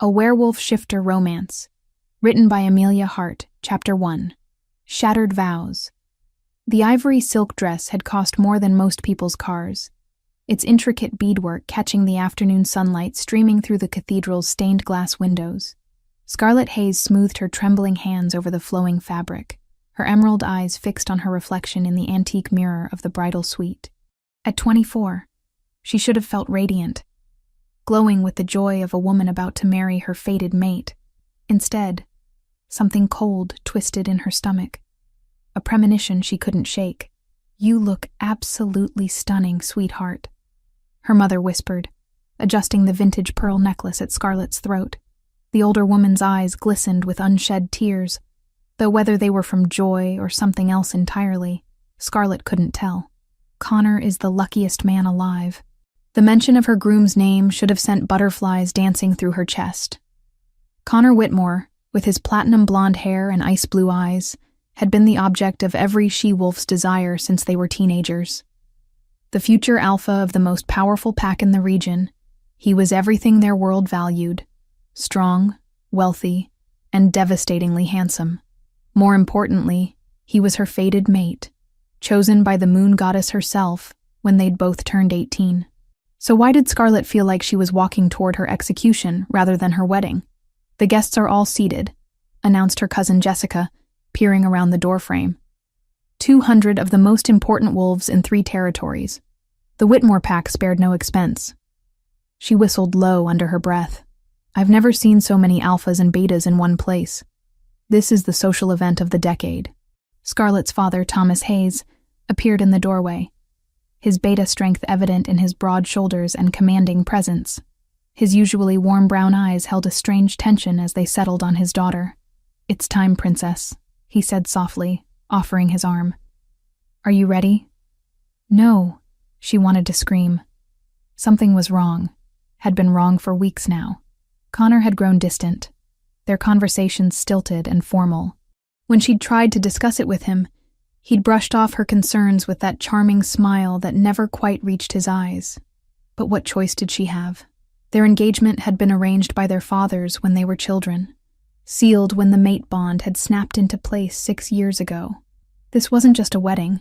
A Werewolf Shifter Romance, written by Amelia Hart, Chapter 1. Shattered Vows. The ivory silk dress had cost more than most people's cars, its intricate beadwork catching the afternoon sunlight streaming through the cathedral's stained glass windows. Scarlet haze smoothed her trembling hands over the flowing fabric, her emerald eyes fixed on her reflection in the antique mirror of the bridal suite. At 24, she should have felt radiant, glowing with the joy of a woman about to marry her fated mate. Instead, something cold twisted in her stomach, a premonition she couldn't shake. "You look absolutely stunning, sweetheart," her mother whispered, adjusting the vintage pearl necklace at Scarlet's throat. The older woman's eyes glistened with unshed tears, though whether they were from joy or something else entirely, Scarlet couldn't tell. "Connor is the luckiest man alive." The mention of her groom's name should have sent butterflies dancing through her chest. Connor Whitmore, with his platinum blonde hair and ice blue eyes, had been the object of every she-wolf's desire since they were teenagers. The future alpha of the most powerful pack in the region, he was everything their world valued: strong, wealthy, and devastatingly handsome. More importantly, he was her fated mate, chosen by the moon goddess herself when they'd both turned 18. So why did Scarlet feel like she was walking toward her execution rather than her wedding? "The guests are all seated," announced her cousin Jessica, peering around the doorframe. 200 of the most important wolves in 3 territories. The Whitmore pack spared no expense. She whistled low under her breath. "I've never seen so many alphas and betas in one place. This is the social event of the decade." Scarlet's father, Thomas Hayes, appeared in the doorway, his beta strength evident in his broad shoulders and commanding presence. His usually warm brown eyes held a strange tension as they settled on his daughter. "It's time, princess," he said softly, offering his arm. "Are you ready?" "No," she wanted to scream. Something was wrong, had been wrong for weeks now. Connor had grown distant, their conversations stilted and formal. When she'd tried to discuss it with him, he'd brushed off her concerns with that charming smile that never quite reached his eyes. But what choice did she have? Their engagement had been arranged by their fathers when they were children, sealed when the mate bond had snapped into place 6 years ago. This wasn't just a wedding.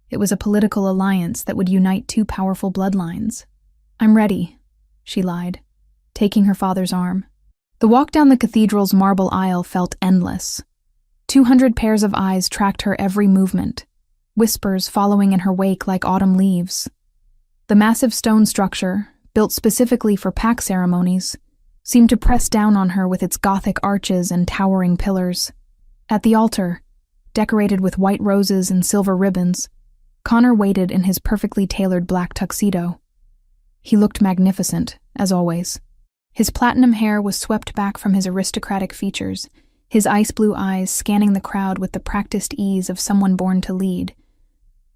It was a political alliance that would unite 2 powerful bloodlines. "I'm ready," she lied, taking her father's arm. The walk down the cathedral's marble aisle felt endless. 200 pairs of eyes tracked her every movement, whispers following in her wake like autumn leaves. The massive stone structure, built specifically for pack ceremonies, seemed to press down on her with its Gothic arches and towering pillars. At the altar, decorated with white roses and silver ribbons, Connor waited in his perfectly tailored black tuxedo. He looked magnificent, as always. His platinum hair was swept back from his aristocratic features, his ice blue eyes scanning the crowd with the practiced ease of someone born to lead.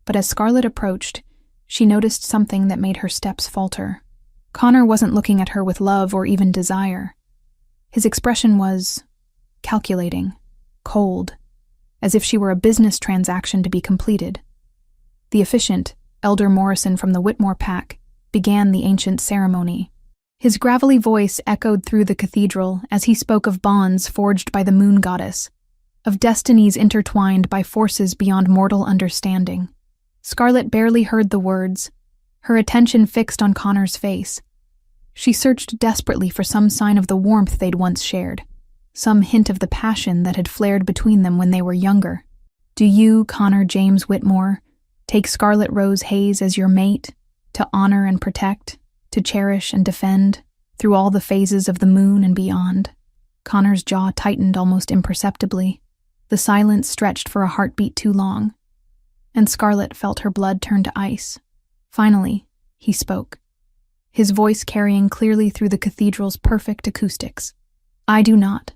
But as Scarlet approached, she noticed something that made her steps falter. Connor wasn't looking at her with love or even desire. His expression was calculating, cold, as if she were a business transaction to be completed. The efficient, Elder Morrison from the Whitmore pack, began the ancient ceremony. His gravelly voice echoed through the cathedral as he spoke of bonds forged by the moon goddess, of destinies intertwined by forces beyond mortal understanding. Scarlet barely heard the words, her attention fixed on Connor's face. She searched desperately for some sign of the warmth they'd once shared, some hint of the passion that had flared between them when they were younger. "Do you, Connor James Whitmore, take Scarlet Rose Hayes as your mate, to honor and protect, to cherish and defend, through all the phases of the moon and beyond?" Connor's jaw tightened almost imperceptibly. The silence stretched for a heartbeat too long, and Scarlet felt her blood turn to ice. Finally, he spoke, his voice carrying clearly through the cathedral's perfect acoustics. "I do not."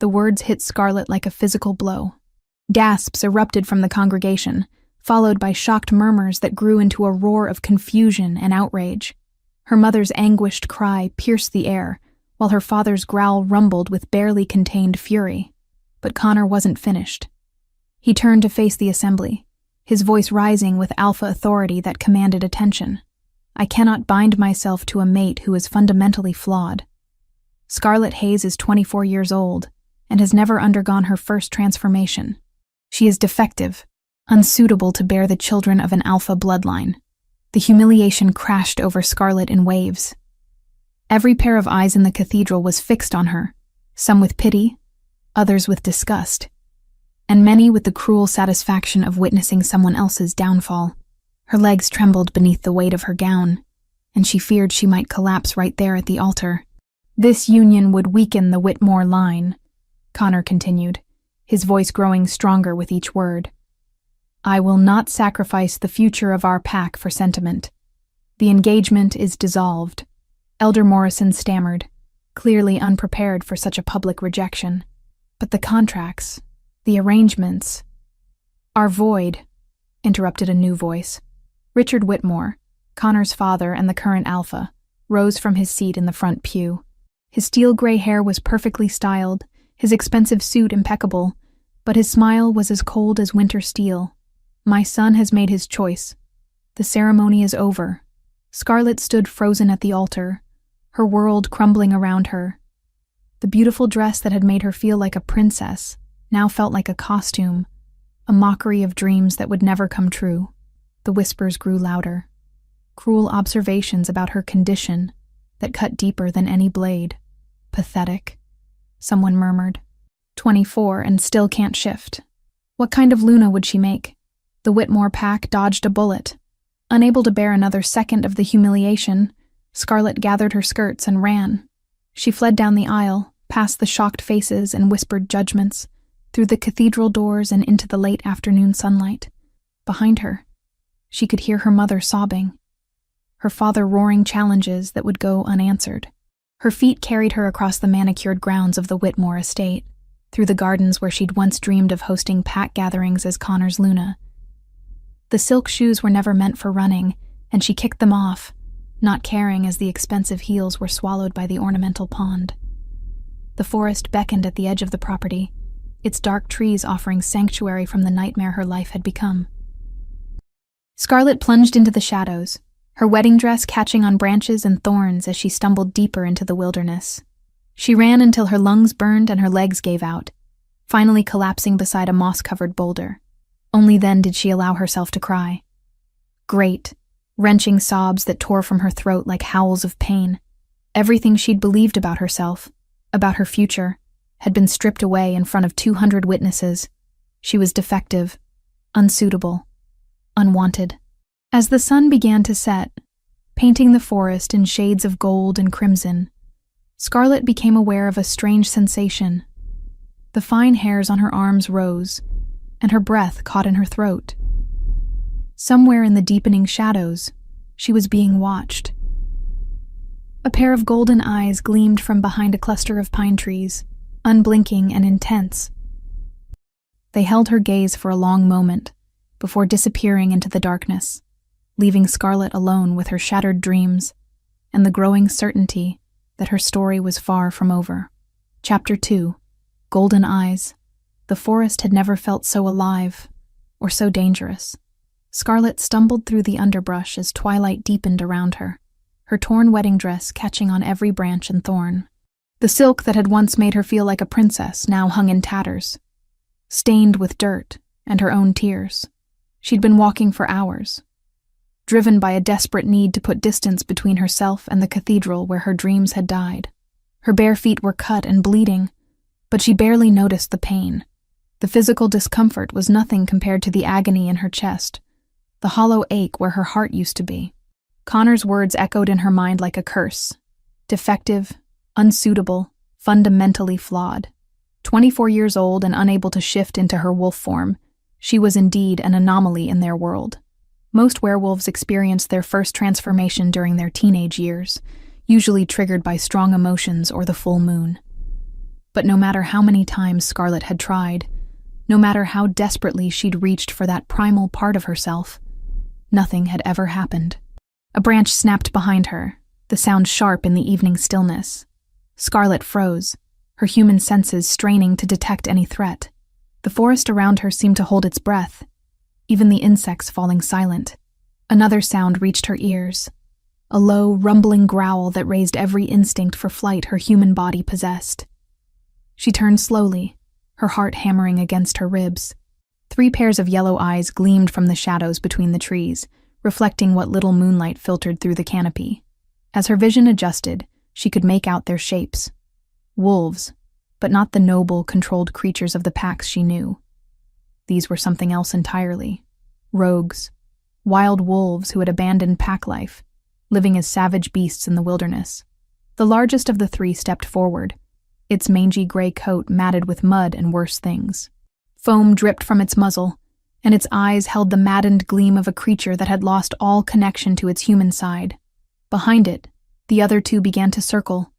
The words hit Scarlet like a physical blow. Gasps erupted from the congregation, followed by shocked murmurs that grew into a roar of confusion and outrage. Her mother's anguished cry pierced the air, while her father's growl rumbled with barely contained fury. But Connor wasn't finished. He turned to face the assembly, his voice rising with alpha authority that commanded attention. "I cannot bind myself to a mate who is fundamentally flawed. Scarlet Hayes is 24 years old and has never undergone her first transformation. She is defective, unsuitable to bear the children of an alpha bloodline. The humiliation crashed over Scarlet in waves. Every pair of eyes in the cathedral was fixed on her, some with pity, others with disgust, and many with the cruel satisfaction of witnessing someone else's downfall. Her legs trembled beneath the weight of her gown, and she feared she might collapse right there at the altar. This union would weaken the Whitmore line, Connor continued, his voice growing stronger with each word. I will not sacrifice the future of our pack for sentiment. The engagement is dissolved. Elder Morrison stammered, clearly unprepared for such a public rejection. But the contracts, the arrangements, are void, interrupted a new voice. Richard Whitmore, Connor's father and the current alpha, rose from his seat in the front pew. His steel-gray hair was perfectly styled, his expensive suit impeccable, but his smile was as cold as winter steel. My son has made his choice. The ceremony is over. Scarlet stood frozen at the altar, her world crumbling around her. The beautiful dress that had made her feel like a princess now felt like a costume, a mockery of dreams that would never come true. The whispers grew louder. Cruel observations about her condition that cut deeper than any blade. Pathetic, someone murmured. 24 and still can't shift. What kind of Luna would she make? The Whitmore pack dodged a bullet. Unable to bear another second of the humiliation, Scarlet gathered her skirts and ran. She fled down the aisle, past the shocked faces and whispered judgments, through the cathedral doors and into the late afternoon sunlight. Behind her, she could hear her mother sobbing, her father roaring challenges that would go unanswered. Her feet carried her across the manicured grounds of the Whitmore estate, through the gardens where she'd once dreamed of hosting pack gatherings as Connor's Luna. The silk shoes were never meant for running, and she kicked them off, not caring as the expensive heels were swallowed by the ornamental pond. The forest beckoned at the edge of the property, its dark trees offering sanctuary from the nightmare her life had become. Scarlet plunged into the shadows, her wedding dress catching on branches and thorns as she stumbled deeper into the wilderness. She ran until her lungs burned and her legs gave out, finally collapsing beside a moss-covered boulder. Only then did she allow herself to cry. Great, wrenching sobs that tore from her throat like howls of pain. Everything she'd believed about herself, about her future, had been stripped away in front of 200 witnesses. She was defective, unsuitable, unwanted. As the sun began to set, painting the forest in shades of gold and crimson, Scarlet became aware of a strange sensation. The fine hairs on her arms rose, and her breath caught in her throat. Somewhere in the deepening shadows, she was being watched. A pair of golden eyes gleamed from behind a cluster of pine trees, unblinking and intense. They held her gaze for a long moment, before disappearing into the darkness, leaving Scarlet alone with her shattered dreams and the growing certainty that her story was far from over. Chapter 2. Golden Eyes. The forest had never felt so alive, or so dangerous. Scarlet stumbled through the underbrush as twilight deepened around her, her torn wedding dress catching on every branch and thorn. The silk that had once made her feel like a princess now hung in tatters, stained with dirt and her own tears. She'd been walking for hours, driven by a desperate need to put distance between herself and the cathedral where her dreams had died. Her bare feet were cut and bleeding, but she barely noticed the pain. The physical discomfort was nothing compared to the agony in her chest, the hollow ache where her heart used to be. Connor's words echoed in her mind like a curse. Defective, unsuitable, fundamentally flawed. 24 years old and unable to shift into her wolf form, she was indeed an anomaly in their world. Most werewolves experience their first transformation during their teenage years, usually triggered by strong emotions or the full moon. But no matter how many times Scarlet had tried, no matter how desperately she'd reached for that primal part of herself, nothing had ever happened. A branch snapped behind her, the sound sharp in the evening stillness. Scarlet froze, her human senses straining to detect any threat. The forest around her seemed to hold its breath, even the insects falling silent. Another sound reached her ears, a low, rumbling growl that raised every instinct for flight her human body possessed. She turned slowly, her heart hammering against her ribs. 3 pairs of yellow eyes gleamed from the shadows between the trees, reflecting what little moonlight filtered through the canopy. As her vision adjusted, she could make out their shapes. Wolves, but not the noble, controlled creatures of the packs she knew. These were something else entirely. Rogues, wild wolves who had abandoned pack life, living as savage beasts in the wilderness. The largest of the 3 stepped forward, its mangy gray coat matted with mud and worse things. Foam dripped from its muzzle, and its eyes held the maddened gleam of a creature that had lost all connection to its human side. Behind it, the other 2 began to circle,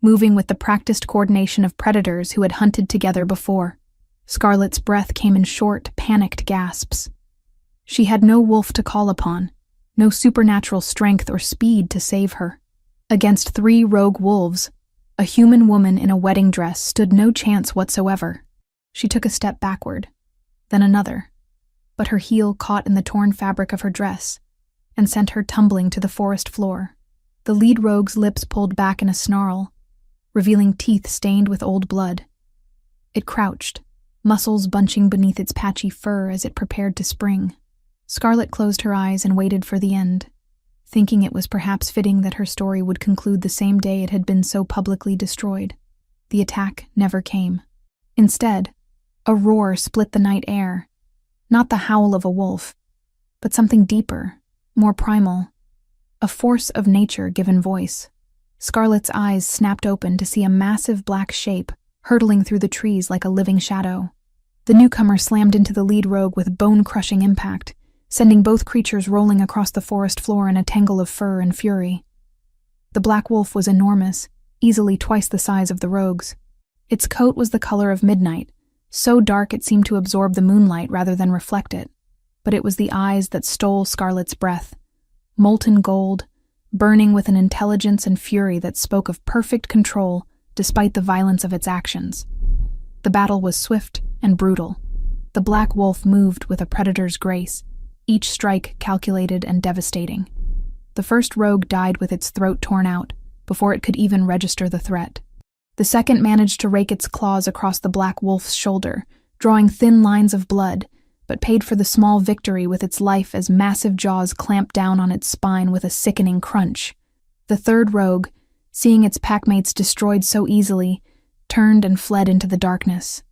moving with the practiced coordination of predators who had hunted together before. Scarlet's breath came in short, panicked gasps. She had no wolf to call upon, no supernatural strength or speed to save her. Against 3 rogue wolves, a human woman in a wedding dress stood no chance whatsoever. She took a step backward, then another, but her heel caught in the torn fabric of her dress and sent her tumbling to the forest floor. The lead rogue's lips pulled back in a snarl, revealing teeth stained with old blood. It crouched, muscles bunching beneath its patchy fur as it prepared to spring. Scarlet closed her eyes and waited for the end, thinking it was perhaps fitting that her story would conclude the same day it had been so publicly destroyed. The attack never came. Instead, a roar split the night air, not the howl of a wolf, but something deeper, more primal, a force of nature given voice. Scarlet's eyes snapped open to see a massive black shape hurtling through the trees like a living shadow. The newcomer slammed into the lead rogue with bone-crushing impact, sending both creatures rolling across the forest floor in a tangle of fur and fury. The black wolf was enormous, easily twice the size of the rogue's. Its coat was the color of midnight, so dark it seemed to absorb the moonlight rather than reflect it. But it was the eyes that stole Scarlet's breath, molten gold, burning with an intelligence and fury that spoke of perfect control despite the violence of its actions. The battle was swift and brutal. The black wolf moved with a predator's grace, each strike calculated and devastating. The first rogue died with its throat torn out before it could even register the threat. The second managed to rake its claws across the black wolf's shoulder, drawing thin lines of blood, but paid for the small victory with its life as massive jaws clamped down on its spine with a sickening crunch. The third rogue, seeing its packmates destroyed so easily, turned and fled into the darkness.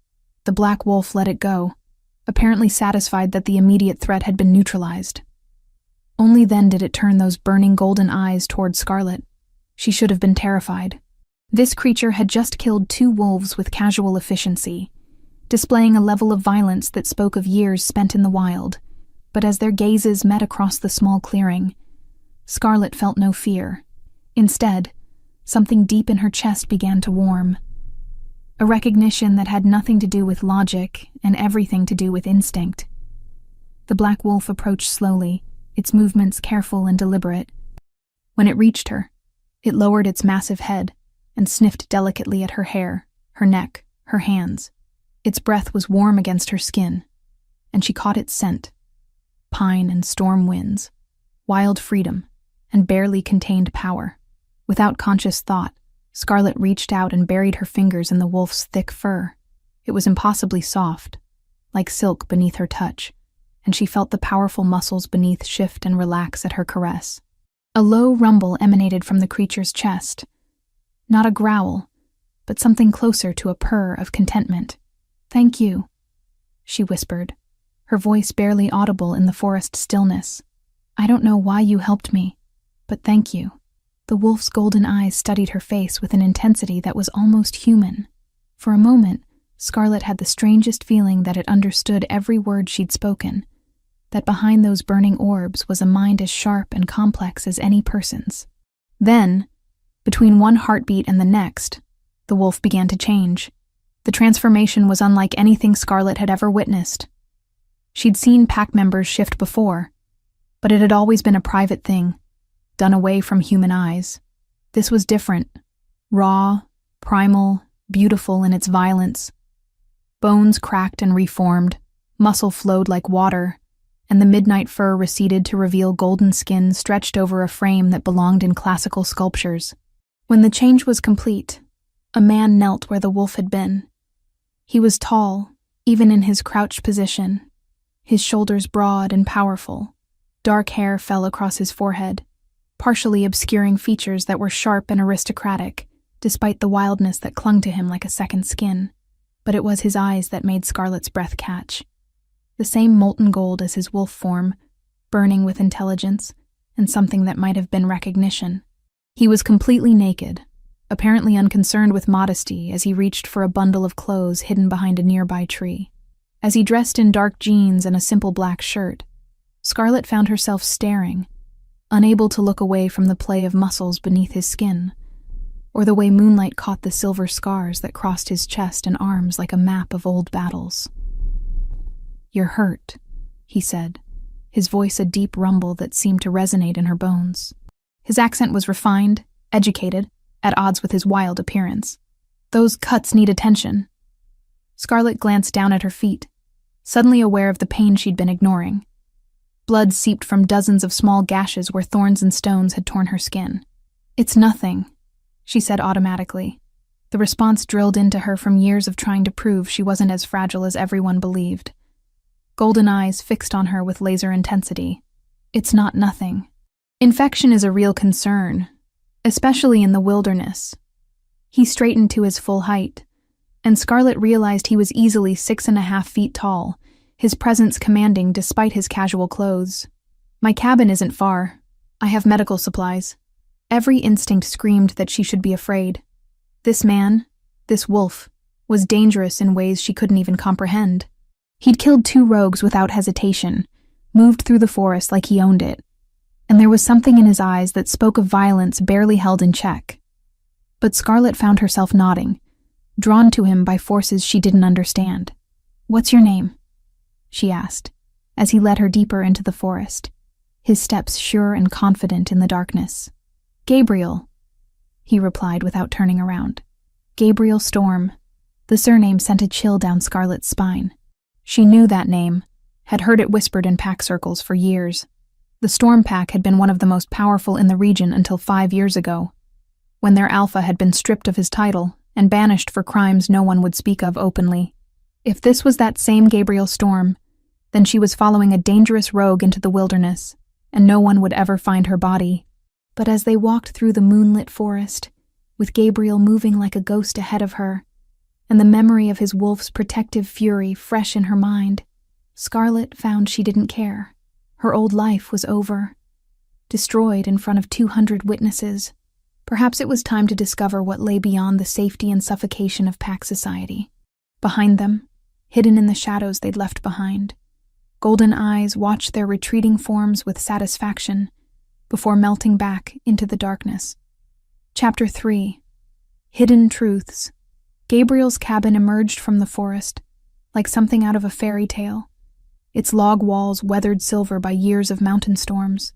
The black wolf let it go, apparently satisfied that the immediate threat had been neutralized. Only then did it turn those burning golden eyes toward Scarlet. She should have been terrified. This creature had just killed 2 wolves with casual efficiency, displaying a level of violence that spoke of years spent in the wild. But as their gazes met across the small clearing, Scarlet felt no fear. Instead, something deep in her chest began to warm. A recognition that had nothing to do with logic and everything to do with instinct. The black wolf approached slowly, its movements careful and deliberate. When it reached her, it lowered its massive head and sniffed delicately at her hair, her neck, her hands. Its breath was warm against her skin, and she caught its scent. Pine and storm winds, wild freedom, and barely contained power. Without conscious thought, Scarlet reached out and buried her fingers in the wolf's thick fur. It was impossibly soft, like silk beneath her touch, and she felt the powerful muscles beneath shift and relax at her caress. A low rumble emanated from the creature's chest. Not a growl, but something closer to a purr of contentment. "Thank you," she whispered, her voice barely audible in the forest stillness. "I don't know why you helped me, but thank you." The wolf's golden eyes studied her face with an intensity that was almost human. For a moment, Scarlet had the strangest feeling that it understood every word she'd spoken, that behind those burning orbs was a mind as sharp and complex as any person's. Then, between one heartbeat and the next, the wolf began to change. The transformation was unlike anything Scarlet had ever witnessed. She'd seen pack members shift before, but it had always been a private thing, done away from human eyes. This was different, raw, primal, beautiful in its violence. Bones cracked and reformed, muscle flowed like water, and the midnight fur receded to reveal golden skin stretched over a frame that belonged in classical sculptures. When the change was complete, a man knelt where the wolf had been. He was tall, even in his crouched position, his shoulders broad and powerful. Dark hair fell across his forehead, partially obscuring features that were sharp and aristocratic, despite the wildness that clung to him like a second skin. But it was his eyes that made Scarlet's breath catch. The same molten gold as his wolf form, burning with intelligence and something that might have been recognition. He was completely naked, apparently unconcerned with modesty as he reached for a bundle of clothes hidden behind a nearby tree. As he dressed in dark jeans and a simple black shirt, Scarlet found herself staring, unable to look away from the play of muscles beneath his skin, or the way moonlight caught the silver scars that crossed his chest and arms like a map of old battles. "You're hurt," he said, his voice a deep rumble that seemed to resonate in her bones. His accent was refined, educated, at odds with his wild appearance. "Those cuts need attention." Scarlet glanced down at her feet, suddenly aware of the pain she'd been ignoring. Blood seeped from dozens of small gashes where thorns and stones had torn her skin. "It's nothing," she said automatically, the response drilled into her from years of trying to prove she wasn't as fragile as everyone believed. Golden eyes fixed on her with laser intensity. "It's not nothing. Infection is a real concern, especially in the wilderness." He straightened to his full height, and Scarlet realized he was easily 6.5 feet tall, his presence commanding despite his casual clothes. "My cabin isn't far. I have medical supplies." Every instinct screamed that she should be afraid. This man, this wolf, was dangerous in ways she couldn't even comprehend. He'd killed 2 rogues without hesitation, moved through the forest like he owned it, and there was something in his eyes that spoke of violence barely held in check. But Scarlet found herself nodding, drawn to him by forces she didn't understand. "What's your name?" she asked, as he led her deeper into the forest, his steps sure and confident in the darkness. "Gabriel," he replied without turning around. Gabriel Storm. The surname sent a chill down Scarlet's spine. She knew that name, had heard it whispered in pack circles for years. The Storm Pack had been one of the most powerful in the region until 5 years ago, when their alpha had been stripped of his title and banished for crimes no one would speak of openly. If this was that same Gabriel Storm, then she was following a dangerous rogue into the wilderness, and no one would ever find her body. But as they walked through the moonlit forest, with Gabriel moving like a ghost ahead of her, and the memory of his wolf's protective fury fresh in her mind, Scarlet found she didn't care. Her old life was over, destroyed in front of 200 witnesses. Perhaps it was time to discover what lay beyond the safety and suffocation of pack society. Behind them, hidden in the shadows they'd left behind, golden eyes watched their retreating forms with satisfaction before melting back into the darkness. Chapter 3. Hidden Truths. Gabriel's cabin emerged from the forest, like something out of a fairy tale, its log walls weathered silver by years of mountain storms.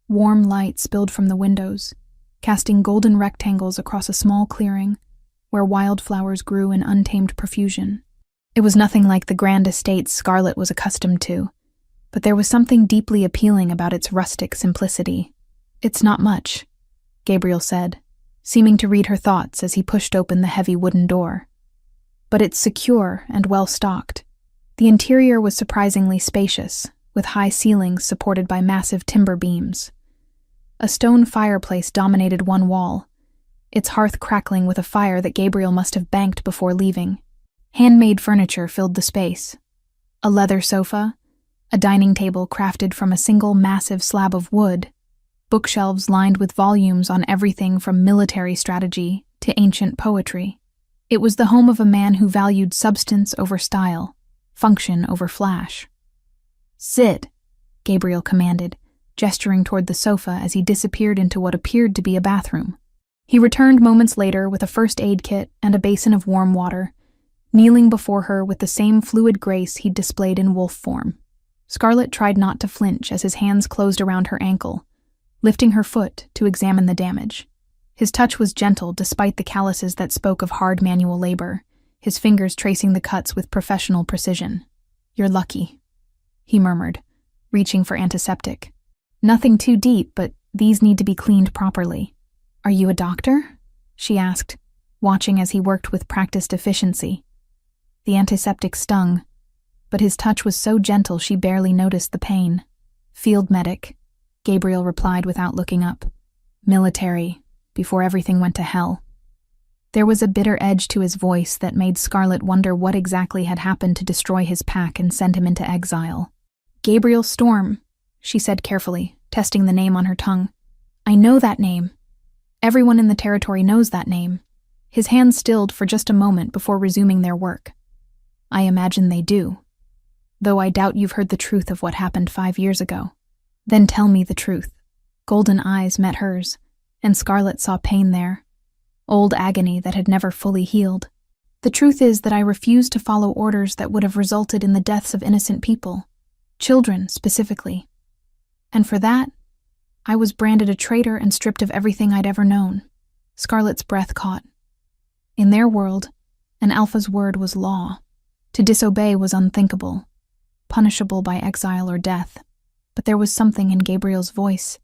Warm light spilled from the windows, casting golden rectangles across a small clearing where wildflowers grew in untamed profusion. It was nothing like the grand estates Scarlet was accustomed to, but there was something deeply appealing about its rustic simplicity. "It's not much," Gabriel said, seeming to read her thoughts as he pushed open the heavy wooden door. "But it's secure and well-stocked." The interior was surprisingly spacious, with high ceilings supported by massive timber beams. A stone fireplace dominated one wall, its hearth crackling with a fire that Gabriel must have banked before leaving. Handmade furniture filled the space. A leather sofa, a dining table crafted from a single massive slab of wood, bookshelves lined with volumes on everything from military strategy to ancient poetry. It was the home of a man who valued substance over style, function over flash. "Sit," Gabriel commanded, gesturing toward the sofa as he disappeared into what appeared to be a bathroom. He returned moments later with a first aid kit and a basin of warm water, kneeling before her with the same fluid grace he'd displayed in wolf form. Scarlet tried not to flinch as his hands closed around her ankle, lifting her foot to examine the damage. His touch was gentle despite the calluses that spoke of hard manual labor, his fingers tracing the cuts with professional precision. "You're lucky," he murmured, reaching for antiseptic. Nothing too deep, but these need to be cleaned properly. Are you a doctor? She asked, watching as he worked with practiced efficiency. The antiseptic stung, but his touch was so gentle she barely noticed the pain. Field medic, Gabriel replied without looking up. Military, before everything went to hell. There was a bitter edge to his voice that made Scarlet wonder what exactly had happened to destroy his pack and send him into exile. Gabriel Storm, she said carefully, testing the name on her tongue. I know that name. Everyone in the territory knows that name. His hands stilled for just a moment before resuming their work. I imagine they do. Though I doubt you've heard the truth of what happened 5 years ago. Then tell me the truth. Golden eyes met hers, and Scarlet saw pain there. Old agony that had never fully healed. The truth is that I refused to follow orders that would have resulted in the deaths of innocent people. Children, specifically. And for that, I was branded a traitor and stripped of everything I'd ever known. Scarlet's breath caught. In their world, an alpha's word was law. To disobey was unthinkable, punishable by exile or death. But there was something in Gabriel's voice.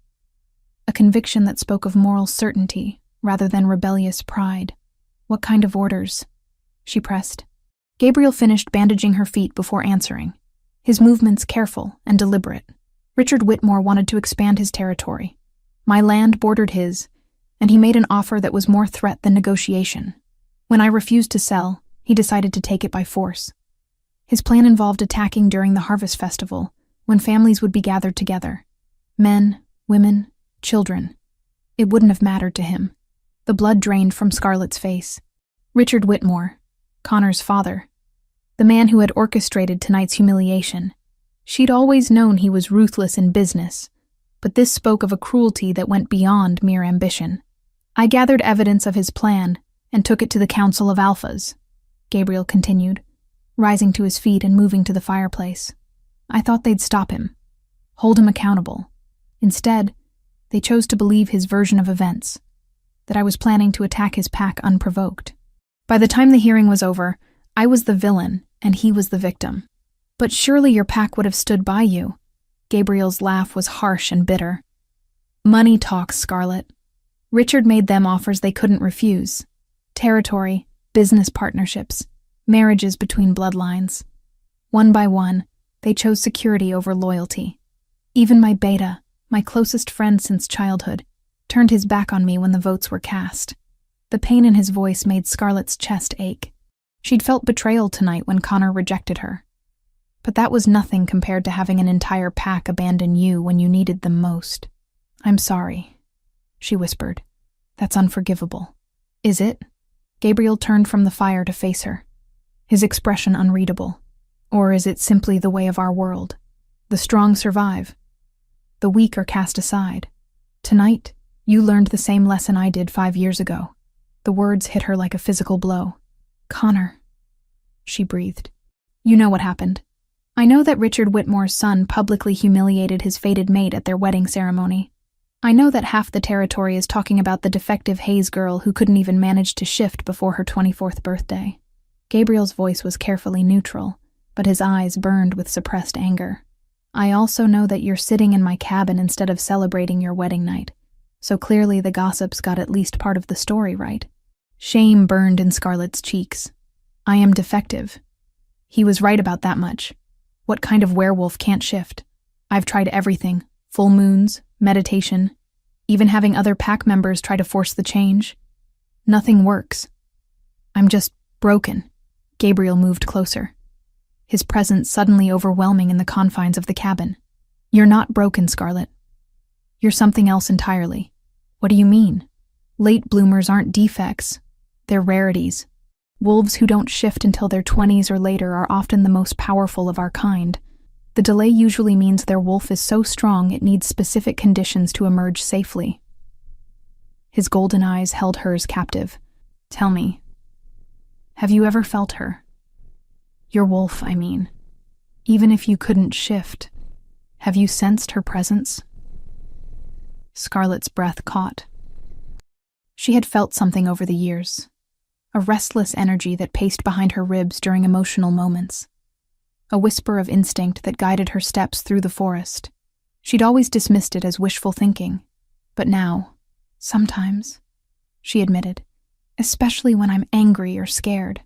A conviction that spoke of moral certainty rather than rebellious pride. What kind of orders? She pressed. Gabriel finished bandaging her feet before answering, his movements careful and deliberate. Richard Whitmore wanted to expand his territory. My land bordered his, and he made an offer that was more threat than negotiation. When I refused to sell, he decided to take it by force. His plan involved attacking during the harvest festival, when families would be gathered together. Men, women, children. It wouldn't have mattered to him. The blood drained from Scarlet's face. Richard Whitmore, Connor's father, the man who had orchestrated tonight's humiliation. She'd always known he was ruthless in business, but this spoke of a cruelty that went beyond mere ambition. I gathered evidence of his plan and took it to the Council of Alphas, Gabriel continued, rising to his feet and moving to the fireplace. I thought they'd stop him, hold him accountable. Instead, they chose to believe his version of events, that I was planning to attack his pack unprovoked. By the time the hearing was over, I was the villain and he was the victim. But surely your pack would have stood by you. Gabriel's laugh was harsh and bitter. Money talks, Scarlet. Richard made them offers they couldn't refuse. Territory, business partnerships, marriages between bloodlines. One by one, they chose security over loyalty. Even my beta, my closest friend since childhood, turned his back on me when the votes were cast. The pain in his voice made Scarlet's chest ache. She'd felt betrayal tonight when Connor rejected her. But that was nothing compared to having an entire pack abandon you when you needed them most. I'm sorry, she whispered. That's unforgivable. Is it? Gabriel turned from the fire to face her, his expression unreadable. Or is it simply the way of our world? The strong survive. The weak are cast aside. Tonight, you learned the same lesson I did 5 years ago. The words hit her like a physical blow. Connor, she breathed. You know what happened. I know that Richard Whitmore's son publicly humiliated his fated mate at their wedding ceremony. I know that half the territory is talking about the defective Hayes girl who couldn't even manage to shift before her 24th birthday. Gabriel's voice was carefully neutral, but his eyes burned with suppressed anger. I also know that you're sitting in my cabin instead of celebrating your wedding night, so clearly the gossips got at least part of the story right. Shame burned in Scarlet's cheeks. I am defective. He was right about that much. What kind of werewolf can't shift? I've tried everything. Full moons, meditation, even having other pack members try to force the change. Nothing works. I'm just broken. Gabriel moved closer, his presence suddenly overwhelming in the confines of the cabin. You're not broken, Scarlet. You're something else entirely. What do you mean? Late bloomers aren't defects. They're rarities. Wolves who don't shift until their 20s or later are often the most powerful of our kind. The delay usually means their wolf is so strong it needs specific conditions to emerge safely. His golden eyes held hers captive. Tell me, have you ever felt her? Your wolf, I mean. Even if you couldn't shift, have you sensed her presence? Scarlet's breath caught. She had felt something over the years. A restless energy that paced behind her ribs during emotional moments. a whisper of instinct that guided her steps through the forest. She'd always dismissed it as wishful thinking, but now, sometimes, she admitted, especially when I'm angry or scared.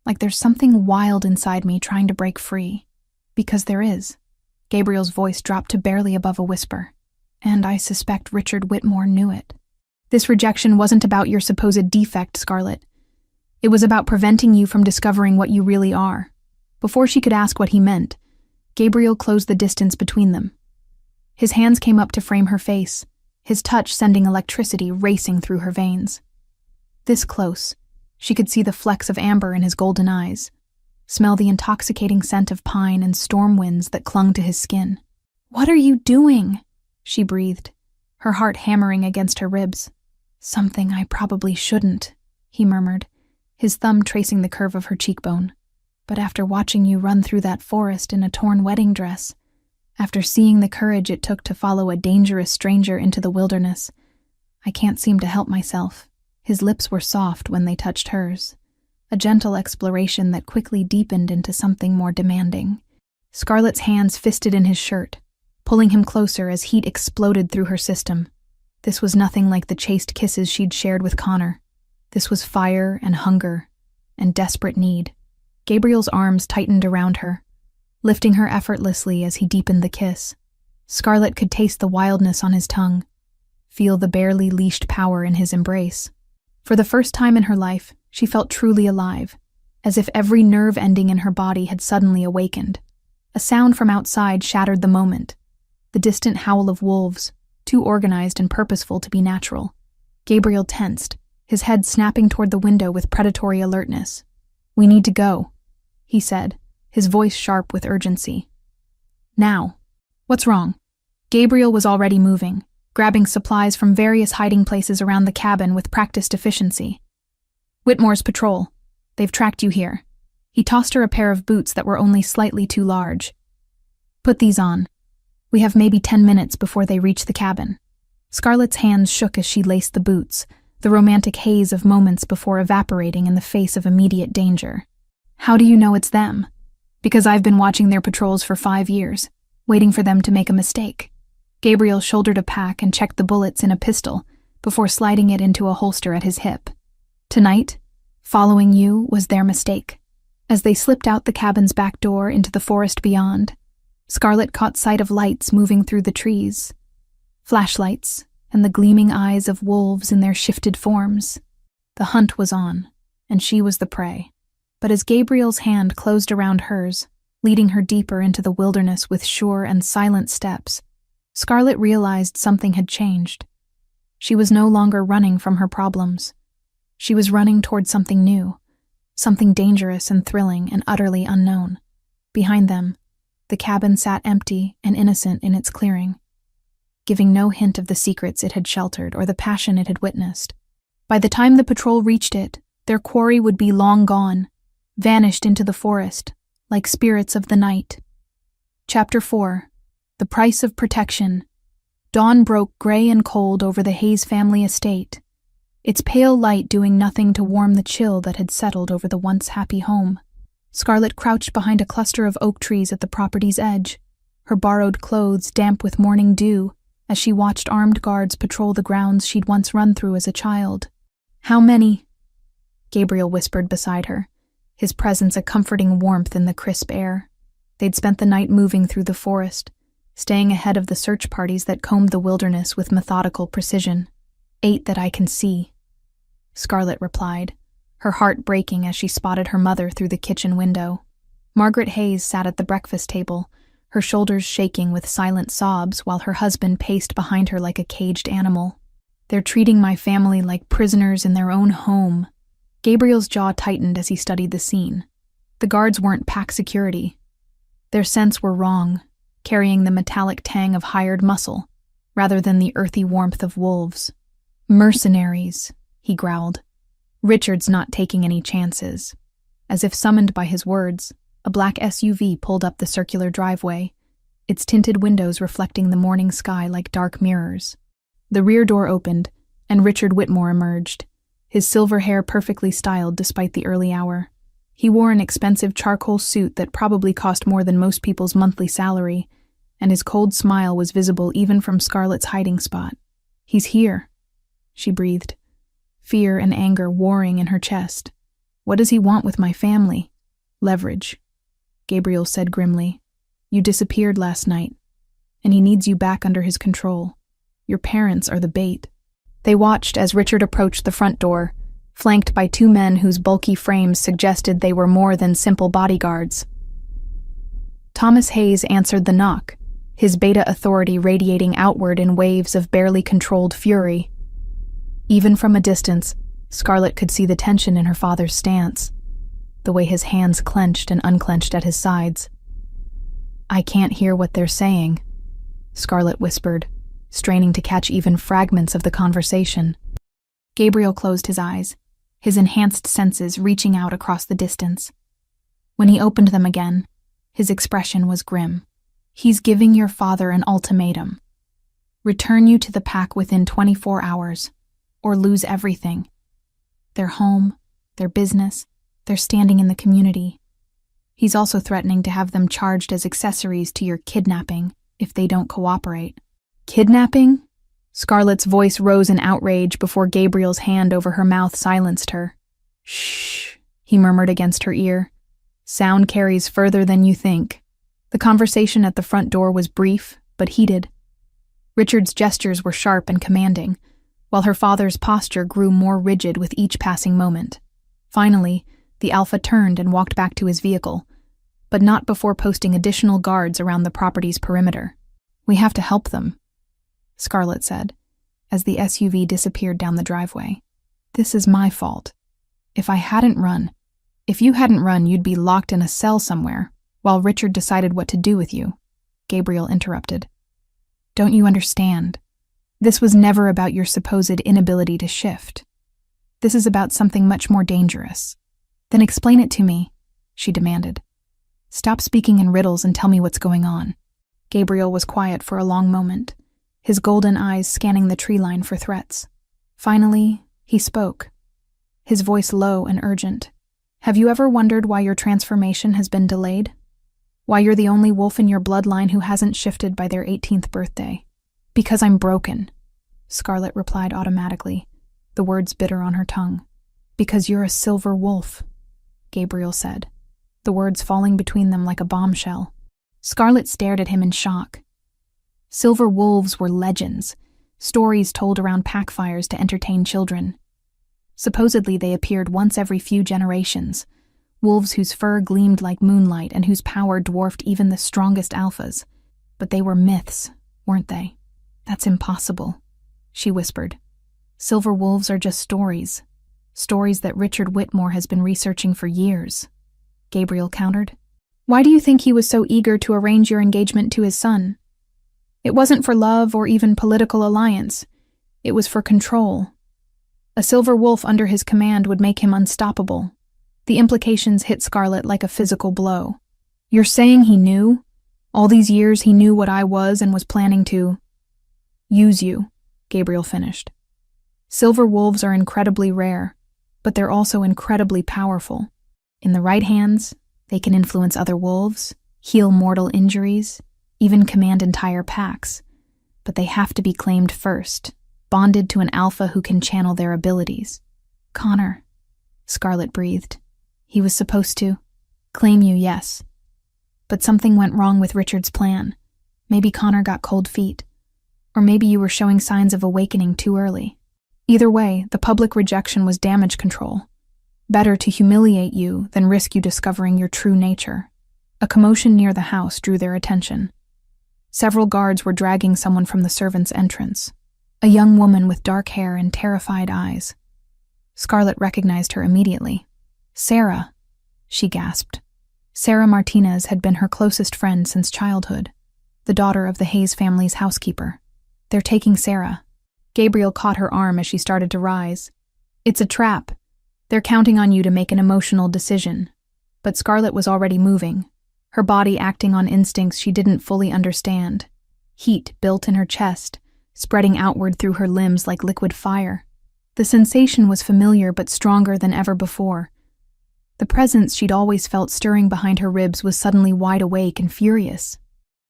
Like there's something wild inside me trying to break free. Because there is. Gabriel's voice dropped to barely above a whisper, and I suspect Richard Whitmore knew it. This rejection wasn't about your supposed defect, Scarlett. It was about preventing you from discovering what you really are. Before she could ask what he meant, Gabriel closed the distance between them. His hands came up to frame her face, his touch sending electricity racing through her veins. This close, she could see the flecks of amber in his golden eyes, smell the intoxicating scent of pine and storm winds that clung to his skin. "What are you doing?" she breathed, her heart hammering against her ribs. "Something I probably shouldn't," he murmured, his thumb tracing the curve of her cheekbone. "But after watching you run through that forest in a torn wedding dress, after seeing the courage it took to follow a dangerous stranger into the wilderness, I can't seem to help myself." His lips were soft when they touched hers, a gentle exploration that quickly deepened into something more demanding. Scarlett's hands fisted in his shirt, pulling him closer as heat exploded through her system. This was nothing like the chaste kisses she'd shared with Connor. This was fire and hunger and desperate need. Gabriel's arms tightened around her, lifting her effortlessly as he deepened the kiss. Scarlett could taste the wildness on his tongue, feel the barely leashed power in his embrace. For the first time in her life, she felt truly alive, as if every nerve ending in her body had suddenly awakened. A sound from outside shattered the moment, the distant howl of wolves, too organized and purposeful to be natural. Gabriel tensed, his head snapping toward the window with predatory alertness. "We need to go," he said, his voice sharp with urgency. "Now." "What's wrong?" Gabriel was already moving, grabbing supplies from various hiding places around the cabin with practiced efficiency. "Whitmore's patrol. They've tracked you here." He tossed her a pair of boots that were only slightly too large. "Put these on. We have maybe 10 minutes before they reach the cabin." Scarlett's hands shook as she laced the boots, the romantic haze of moments before evaporating in the face of immediate danger. "How do you know it's them?" "Because I've been watching their patrols for 5 years, waiting for them to make a mistake." Gabriel shouldered a pack and checked the bullets in a pistol before sliding it into a holster at his hip. "Tonight, following you was their mistake." As they slipped out the cabin's back door into the forest beyond, Scarlett caught sight of lights moving through the trees. Flashlights and the gleaming eyes of wolves in their shifted forms. The hunt was on, and she was the prey. But as Gabriel's hand closed around hers, leading her deeper into the wilderness with sure and silent steps, Scarlett realized something had changed. She was no longer running from her problems. She was running toward something new, something dangerous and thrilling and utterly unknown. Behind them, the cabin sat empty and innocent in its clearing, giving no hint of the secrets it had sheltered or the passion it had witnessed. By the time the patrol reached it, their quarry would be long gone, vanished into the forest, like spirits of the night. Chapter 4. The Price of Protection. Dawn broke gray and cold over the Hayes family estate, its pale light doing nothing to warm the chill that had settled over the once happy home. Scarlett crouched behind a cluster of oak trees at the property's edge, her borrowed clothes damp with morning dew, as she watched armed guards patrol the grounds she'd once run through as a child. "How many?" Gabriel whispered beside her, his presence a comforting warmth in the crisp air. They'd spent the night moving through the forest, staying ahead of the search parties that combed the wilderness with methodical precision. "8 that I can see," Scarlett replied, her heart breaking as she spotted her mother through the kitchen window. Margaret Hayes sat at the breakfast table, her shoulders shaking with silent sobs while her husband paced behind her like a caged animal. "They're treating my family like prisoners in their own home." Gabriel's jaw tightened as he studied the scene. The guards weren't pack security. Their scents were wrong, carrying the metallic tang of hired muscle, rather than the earthy warmth of wolves. "Mercenaries," he growled. "Richard's not taking any chances." As if summoned by his words, a black SUV pulled up the circular driveway, its tinted windows reflecting the morning sky like dark mirrors. The rear door opened, and Richard Whitmore emerged, his silver hair perfectly styled despite the early hour. He wore an expensive charcoal suit that probably cost more than most people's monthly salary, and his cold smile was visible even from Scarlett's hiding spot. "He's here," she breathed, fear and anger warring in her chest. "What does he want with my family?" "Leverage," Gabriel said grimly. "You disappeared last night, and he needs you back under his control. Your parents are the bait." They watched as Richard approached the front door, flanked by two men whose bulky frames suggested they were more than simple bodyguards. Thomas Hayes answered the knock, his beta authority radiating outward in waves of barely controlled fury. Even from a distance, Scarlett could see the tension in her father's stance, the way his hands clenched and unclenched at his sides. "I can't hear what they're saying," Scarlett whispered, straining to catch even fragments of the conversation. Gabriel closed his eyes, his enhanced senses reaching out across the distance. When he opened them again, his expression was grim. "He's giving your father an ultimatum. Return you to the pack within 24 hours, or lose everything. Their home, their business, their standing in the community. He's also threatening to have them charged as accessories to your kidnapping if they don't cooperate." "Kidnapping?" Scarlett's voice rose in outrage before Gabriel's hand over her mouth silenced her. "Shh," he murmured against her ear. "Sound carries further than you think." The conversation at the front door was brief, but heated. Richard's gestures were sharp and commanding, while her father's posture grew more rigid with each passing moment. Finally, the Alpha turned and walked back to his vehicle, but not before posting additional guards around the property's perimeter. "We have to help them," Scarlett said, as the SUV disappeared down the driveway. "This is my fault. If you hadn't run, you'd be locked in a cell somewhere, while Richard decided what to do with you," Gabriel interrupted. "Don't you understand? This was never about your supposed inability to shift. This is about something much more dangerous." "Then explain it to me," she demanded. "Stop speaking in riddles and tell me what's going on." Gabriel was quiet for a long moment, his golden eyes scanning the tree line for threats. Finally, he spoke, his voice low and urgent. "Have you ever wondered why your transformation has been delayed? Why you're the only wolf in your bloodline who hasn't shifted by their 18th birthday?" "Because I'm broken," Scarlett replied automatically, the words bitter on her tongue. "Because you're a silver wolf," Gabriel said, the words falling between them like a bombshell. Scarlett stared at him in shock. Silver wolves were legends, stories told around pack fires to entertain children. Supposedly they appeared once every few generations, wolves whose fur gleamed like moonlight and whose power dwarfed even the strongest alphas. But they were myths, weren't they? "That's impossible," she whispered. "Silver wolves are just stories that Richard Whitmore has been researching for years," Gabriel countered. "Why do you think he was so eager to arrange your engagement to his son? It wasn't for love or even political alliance. It was for control. A silver wolf under his command would make him unstoppable." The implications hit Scarlett like a physical blow. "You're saying he knew? All these years he knew what I was and was planning to use you," Gabriel finished. "Silver wolves are incredibly rare, but they're also incredibly powerful. In the right hands, they can influence other wolves, heal mortal injuries, even command entire packs. But they have to be claimed first, bonded to an alpha who can channel their abilities." "Connor," Scarlett breathed. "He was supposed to claim you, yes. But something went wrong with Richard's plan. Maybe Connor got cold feet. Or maybe you were showing signs of awakening too early. Either way, the public rejection was damage control. Better to humiliate you than risk you discovering your true nature." A commotion near the house drew their attention. Several guards were dragging someone from the servants' entrance, a young woman with dark hair and terrified eyes. Scarlett recognized her immediately. "Sarah," she gasped. Sarah Martinez had been her closest friend since childhood, the daughter of the Hayes family's housekeeper. "They're taking Sarah." Gabriel caught her arm as she started to rise. "It's a trap. They're counting on you to make an emotional decision." But Scarlett was already moving, her body acting on instincts she didn't fully understand. Heat built in her chest, spreading outward through her limbs like liquid fire. The sensation was familiar but stronger than ever before. The presence she'd always felt stirring behind her ribs was suddenly wide awake and furious.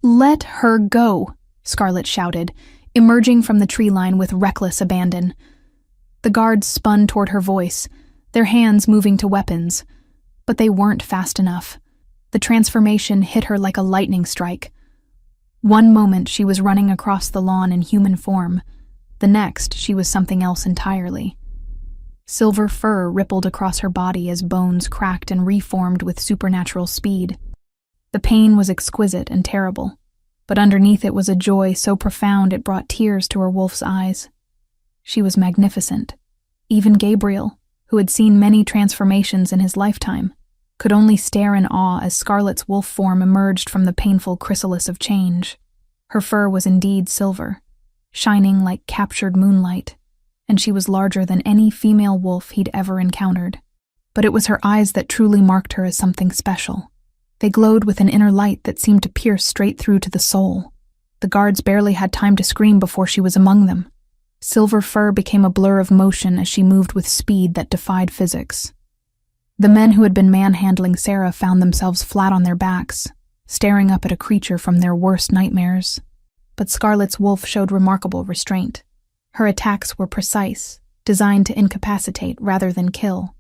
"Let her go," Scarlet shouted, emerging from the tree line with reckless abandon. The guards spun toward her voice, their hands moving to weapons, but they weren't fast enough. The transformation hit her like a lightning strike. One moment she was running across the lawn in human form, the next she was something else entirely. Silver fur rippled across her body as bones cracked and reformed with supernatural speed. The pain was exquisite and terrible, but underneath it was a joy so profound it brought tears to her wolf's eyes. She was magnificent. Even Gabriel, who had seen many transformations in his lifetime, could only stare in awe as Scarlet's wolf form emerged from the painful chrysalis of change. Her fur was indeed silver, shining like captured moonlight, and she was larger than any female wolf he'd ever encountered. But it was her eyes that truly marked her as something special. They glowed with an inner light that seemed to pierce straight through to the soul. The guards barely had time to scream before she was among them. Silver fur became a blur of motion as she moved with speed that defied physics. The men who had been manhandling Sarah found themselves flat on their backs, staring up at a creature from their worst nightmares. But Scarlet's wolf showed remarkable restraint. Her attacks were precise, designed to incapacitate rather than kill.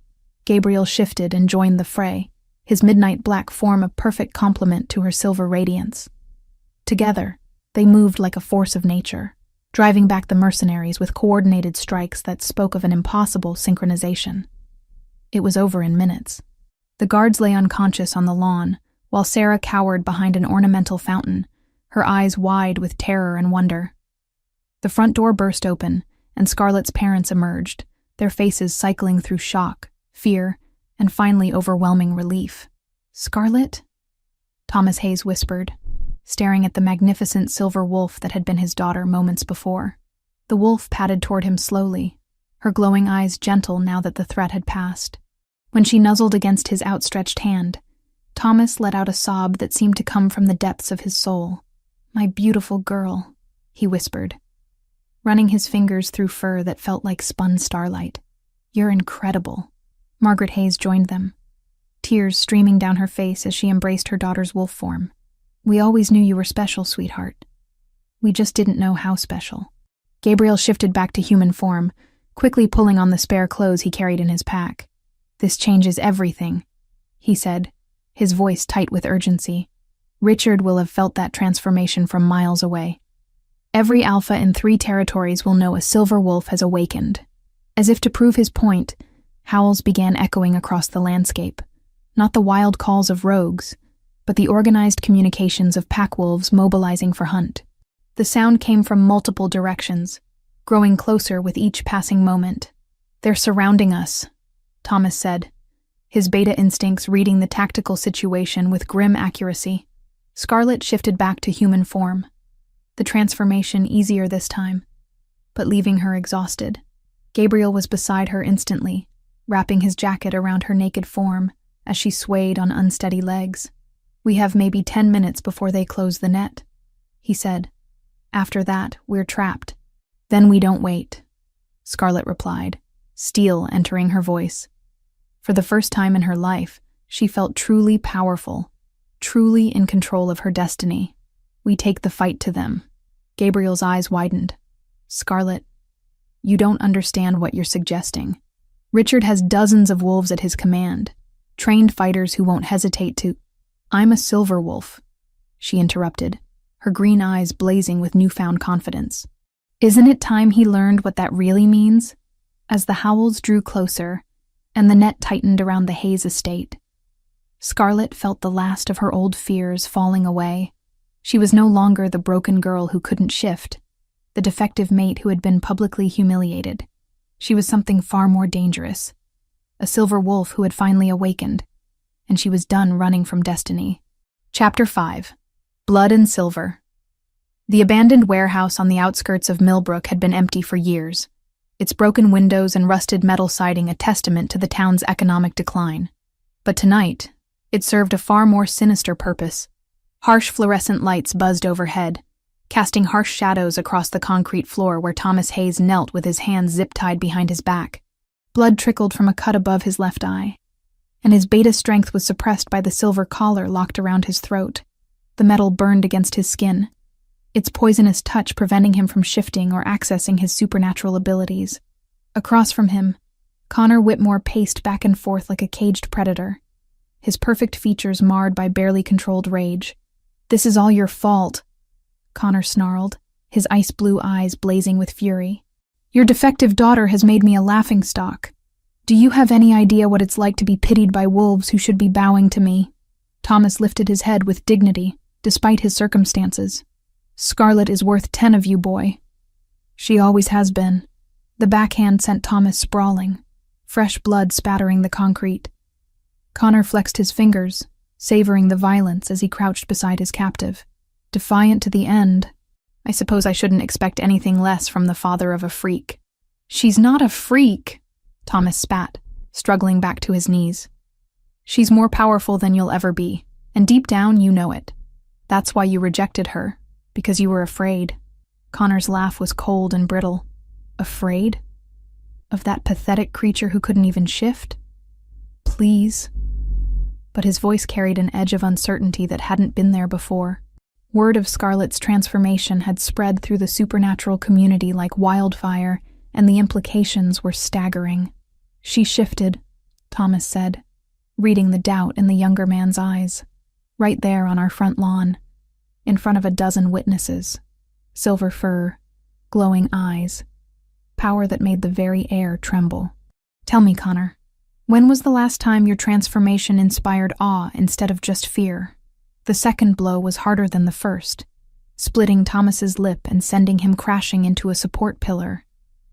Gabriel shifted and joined the fray, his midnight black form a perfect complement to her silver radiance. Together, they moved like a force of nature, driving back the mercenaries with coordinated strikes that spoke of an impossible synchronization. It was over in minutes. The guards lay unconscious on the lawn, while Sarah cowered behind an ornamental fountain, her eyes wide with terror and wonder. The front door burst open, and Scarlet's parents emerged, their faces cycling through shock, fear, and finally overwhelming relief. "Scarlet?" Thomas Hayes whispered, staring at the magnificent silver wolf that had been his daughter moments before. The wolf padded toward him slowly, her glowing eyes gentle now that the threat had passed. When she nuzzled against his outstretched hand, Thomas let out a sob that seemed to come from the depths of his soul. "My beautiful girl," he whispered, running his fingers through fur that felt like spun starlight. "You're incredible." Margaret Hayes joined them, tears streaming down her face as she embraced her daughter's wolf form. "We always knew you were special, sweetheart. We just didn't know how special." Gabriel shifted back to human form, quickly pulling on the spare clothes he carried in his pack. "This changes everything," he said, his voice tight with urgency. "Richard will have felt that transformation from miles away. Every alpha in 3 territories will know a silver wolf has awakened." As if to prove his point, howls began echoing across the landscape, not the wild calls of rogues, but the organized communications of pack wolves mobilizing for hunt. The sound came from multiple directions, growing closer with each passing moment. "They're surrounding us," Thomas said, his beta instincts reading the tactical situation with grim accuracy. Scarlet shifted back to human form, the transformation easier this time, but leaving her exhausted. Gabriel was beside her instantly, wrapping his jacket around her naked form as she swayed on unsteady legs. "We have maybe 10 minutes before they close the net," he said. "After that, we're trapped." "Then we don't wait," Scarlet replied, steel entering her voice. For the first time in her life, she felt truly powerful, truly in control of her destiny. "We take the fight to them." Gabriel's eyes widened. "Scarlet, you don't understand what you're suggesting. Richard has dozens of wolves at his command, trained fighters who won't hesitate to—" "I'm a silver wolf," she interrupted, her green eyes blazing with newfound confidence. "Isn't it time he learned what that really means?" As the howls drew closer, and the net tightened around the Hayes estate, Scarlet felt the last of her old fears falling away. She was no longer the broken girl who couldn't shift, the defective mate who had been publicly humiliated. She was something far more dangerous, a silver wolf who had finally awakened, and she was done running from destiny. Chapter 5. Blood and Silver. The abandoned warehouse on the outskirts of Millbrook had been empty for years, its broken windows and rusted metal siding a testament to the town's economic decline. But tonight, it served a far more sinister purpose. Harsh fluorescent lights buzzed overhead, casting harsh shadows across the concrete floor where Thomas Hayes knelt with his hands zip-tied behind his back. Blood trickled from a cut above his left eye, and his beta strength was suppressed by the silver collar locked around his throat. The metal burned against his skin, its poisonous touch preventing him from shifting or accessing his supernatural abilities. Across from him, Connor Whitmore paced back and forth like a caged predator, his perfect features marred by barely controlled rage. "This is all your fault," Connor snarled, his ice-blue eyes blazing with fury. "Your defective daughter has made me a laughingstock. Do you have any idea what it's like to be pitied by wolves who should be bowing to me?" Thomas lifted his head with dignity, despite his circumstances. "Scarlet is worth 10 of you, boy." "She always has been." The backhand sent Thomas sprawling, fresh blood spattering the concrete. Connor flexed his fingers, savoring the violence as he crouched beside his captive. Defiant to the end, "I suppose I shouldn't expect anything less from the father of a freak." "She's not a freak," Thomas spat, struggling back to his knees. "She's more powerful than you'll ever be, and deep down you know it. That's why you rejected her, because you were afraid." Connor's laugh was cold and brittle. Afraid? Of that pathetic creature who couldn't even shift? Please. But his voice carried an edge of uncertainty that hadn't been there before. Word of Scarlet's transformation had spread through the supernatural community like wildfire, and the implications were staggering. "She shifted," Thomas said, reading the doubt in the younger man's eyes. "Right there on our front lawn, in front of a dozen witnesses. Silver fur, glowing eyes, power that made the very air tremble. Tell me, Connor, when was the last time your transformation inspired awe instead of just fear?" The second blow was harder than the first, splitting Thomas's lip and sending him crashing into a support pillar.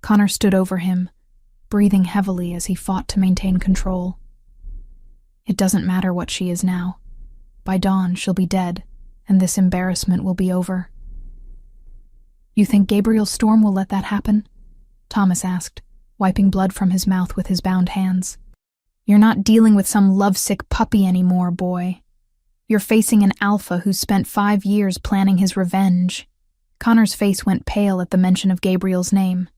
Connor stood over him, breathing heavily as he fought to maintain control. "It doesn't matter what she is now. By dawn, she'll be dead, and this embarrassment will be over." "You think Gabriel Storm will let that happen?" Thomas asked, wiping blood from his mouth with his bound hands. "You're not dealing with some lovesick puppy anymore, boy. You're facing an alpha who's spent 5 years planning his revenge." Connor's face went pale at the mention of Gabriel's name.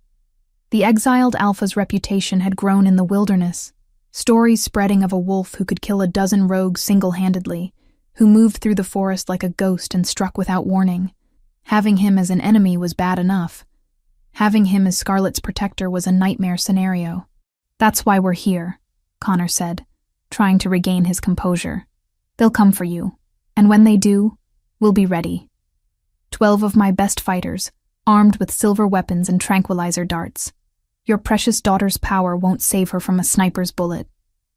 The exiled alpha's reputation had grown in the wilderness, stories spreading of a wolf who could kill a dozen rogues single-handedly, who moved through the forest like a ghost and struck without warning. Having him as an enemy was bad enough. Having him as Scarlet's protector was a nightmare scenario. "That's why we're here," Connor said, trying to regain his composure. "They'll come for you, and when they do, we'll be ready. 12 of my best fighters, armed with silver weapons and tranquilizer darts. Your precious daughter's power won't save her from a sniper's bullet."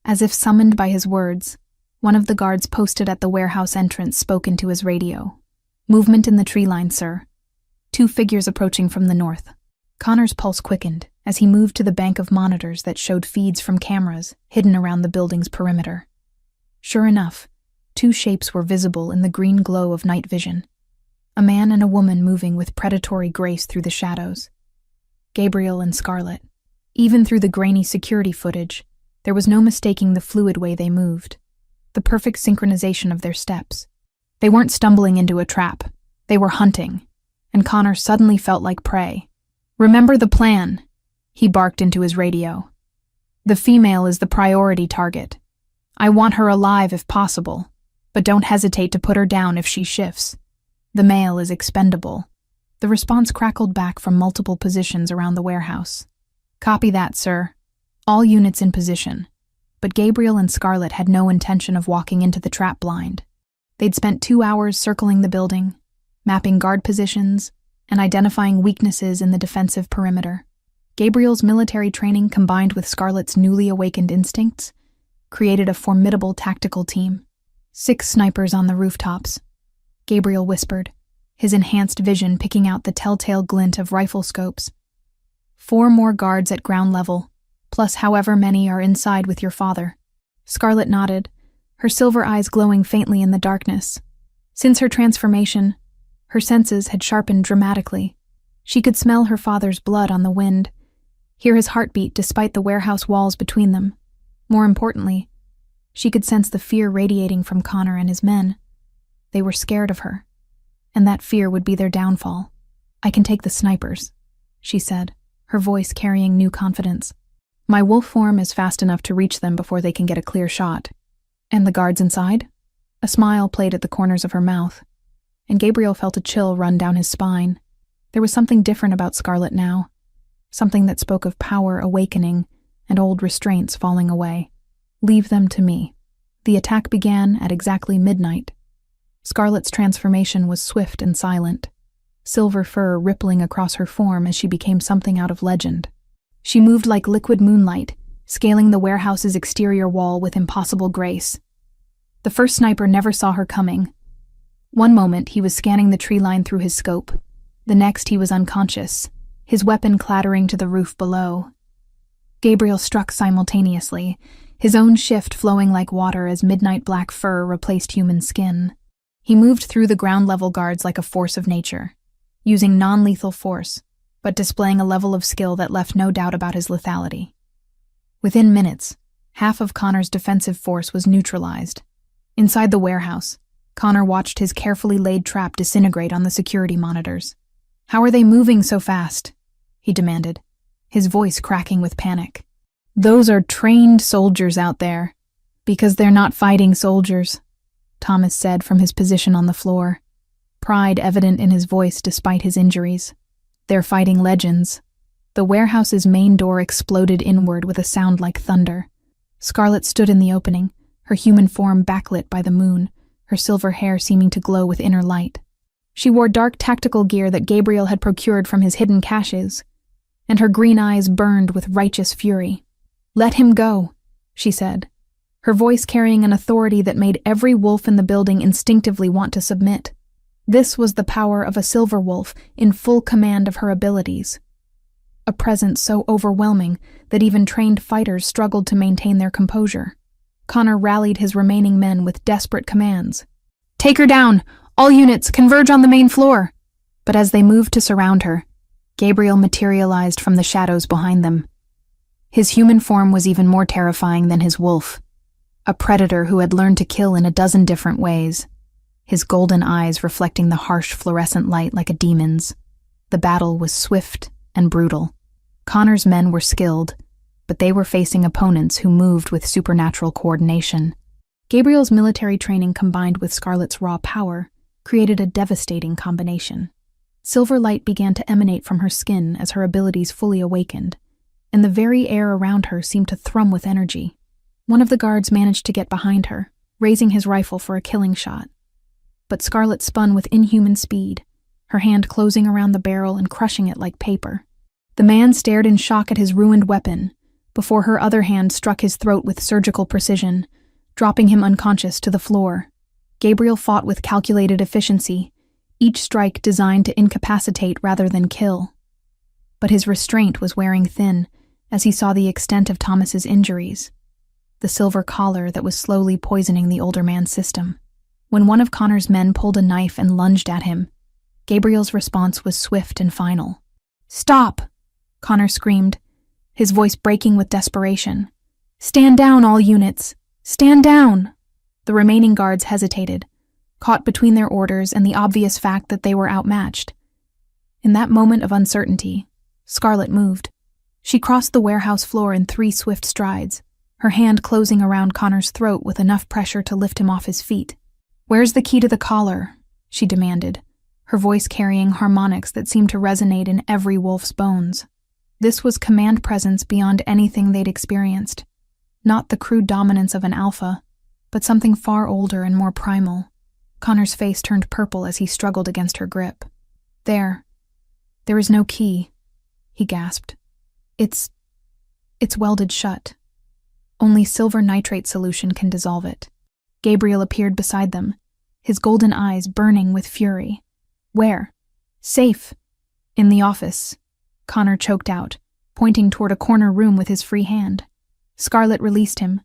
As if summoned by his words, one of the guards posted at the warehouse entrance spoke into his radio. "Movement in the tree line, sir. 2 figures approaching from the north." Connor's pulse quickened as he moved to the bank of monitors that showed feeds from cameras hidden around the building's perimeter. Sure enough, 2 shapes were visible in the green glow of night vision. A man and a woman moving with predatory grace through the shadows. Gabriel and Scarlet. Even through the grainy security footage, there was no mistaking the fluid way they moved, the perfect synchronization of their steps. They weren't stumbling into a trap. They were hunting, and Connor suddenly felt like prey. "Remember the plan," he barked into his radio. "The female is the priority target. I want her alive if possible, but don't hesitate to put her down if she shifts. The male is expendable." The response crackled back from multiple positions around the warehouse. "Copy that, sir. All units in position." But Gabriel and Scarlet had no intention of walking into the trap blind. They'd spent 2 hours circling the building, mapping guard positions, and identifying weaknesses in the defensive perimeter. Gabriel's military training combined with Scarlet's newly awakened instincts created a formidable tactical team. 6 snipers on the rooftops, Gabriel whispered, his enhanced vision picking out the telltale glint of rifle scopes. 4 more guards at ground level, plus however many are inside with your father. Scarlet nodded, her silver eyes glowing faintly in the darkness. Since her transformation, her senses had sharpened dramatically. She could smell her father's blood on the wind, hear his heartbeat despite the warehouse walls between them. More importantly, she could sense the fear radiating from Connor and his men. They were scared of her, and that fear would be their downfall. "I can take the snipers," she said, her voice carrying new confidence. My wolf form is fast enough to reach them before they can get a clear shot. And the guards inside? A smile played at the corners of her mouth, and Gabriel felt a chill run down his spine. There was something different about Scarlet now, something that spoke of power awakening and old restraints falling away. Leave them to me. The attack began at exactly midnight. Scarlet's transformation was swift and silent, silver fur rippling across her form as she became something out of legend. She moved like liquid moonlight, scaling the warehouse's exterior wall with impossible grace. The first sniper never saw her coming. One moment he was scanning the tree line through his scope. The next he was unconscious, his weapon clattering to the roof below. Gabriel struck simultaneously, his own shift flowing like water as midnight black fur replaced human skin. He moved through the ground-level guards like a force of nature, using non-lethal force, but displaying a level of skill that left no doubt about his lethality. Within minutes, half of Connor's defensive force was neutralized. Inside the warehouse, Connor watched his carefully laid trap disintegrate on the security monitors. "How are they moving so fast?" he demanded, his voice cracking with panic. "Those are trained soldiers out there, because they're not fighting soldiers," Thomas said from his position on the floor, pride evident in his voice despite his injuries. "They're fighting legends." The warehouse's main door exploded inward with a sound like thunder. Scarlet stood in the opening, her human form backlit by the moon, her silver hair seeming to glow with inner light. She wore dark tactical gear that Gabriel had procured from his hidden caches, and her green eyes burned with righteous fury. "Let him go," she said, her voice carrying an authority that made every wolf in the building instinctively want to submit. This was the power of a silver wolf in full command of her abilities. A presence so overwhelming that even trained fighters struggled to maintain their composure. Connor rallied his remaining men with desperate commands. "Take her down! All units, converge on the main floor!" But as they moved to surround her, Gabriel materialized from the shadows behind them. His human form was even more terrifying than his wolf, a predator who had learned to kill in a dozen different ways, his golden eyes reflecting the harsh fluorescent light like a demon's. The battle was swift and brutal. Connor's men were skilled, but they were facing opponents who moved with supernatural coordination. Gabriel's military training combined with Scarlet's raw power created a devastating combination. Silver light began to emanate from her skin as her abilities fully awakened, and the very air around her seemed to thrum with energy. One of the guards managed to get behind her, raising his rifle for a killing shot. But Scarlet spun with inhuman speed, her hand closing around the barrel and crushing it like paper. The man stared in shock at his ruined weapon, before her other hand struck his throat with surgical precision, dropping him unconscious to the floor. Gabriel fought with calculated efficiency, each strike designed to incapacitate rather than kill. But his restraint was wearing thin as he saw the extent of Thomas's injuries, the silver collar that was slowly poisoning the older man's system. When one of Connor's men pulled a knife and lunged at him, Gabriel's response was swift and final. "Stop!" Connor screamed, his voice breaking with desperation. "Stand down, all units! Stand down!" The remaining guards hesitated, caught between their orders and the obvious fact that they were outmatched. In that moment of uncertainty, Scarlet moved. She crossed the warehouse floor in 3 swift strides, her hand closing around Connor's throat with enough pressure to lift him off his feet. "Where's the key to the collar?" she demanded, her voice carrying harmonics that seemed to resonate in every wolf's bones. This was command presence beyond anything they'd experienced. Not the crude dominance of an alpha, but something far older and more primal. Connor's face turned purple as he struggled against her grip. There is no key," he gasped. It's welded shut. Only silver nitrate solution can dissolve it." Gabriel appeared beside them, his golden eyes burning with fury. "Where?" "Safe. In the office," Connor choked out, pointing toward a corner room with his free hand. Scarlet released him,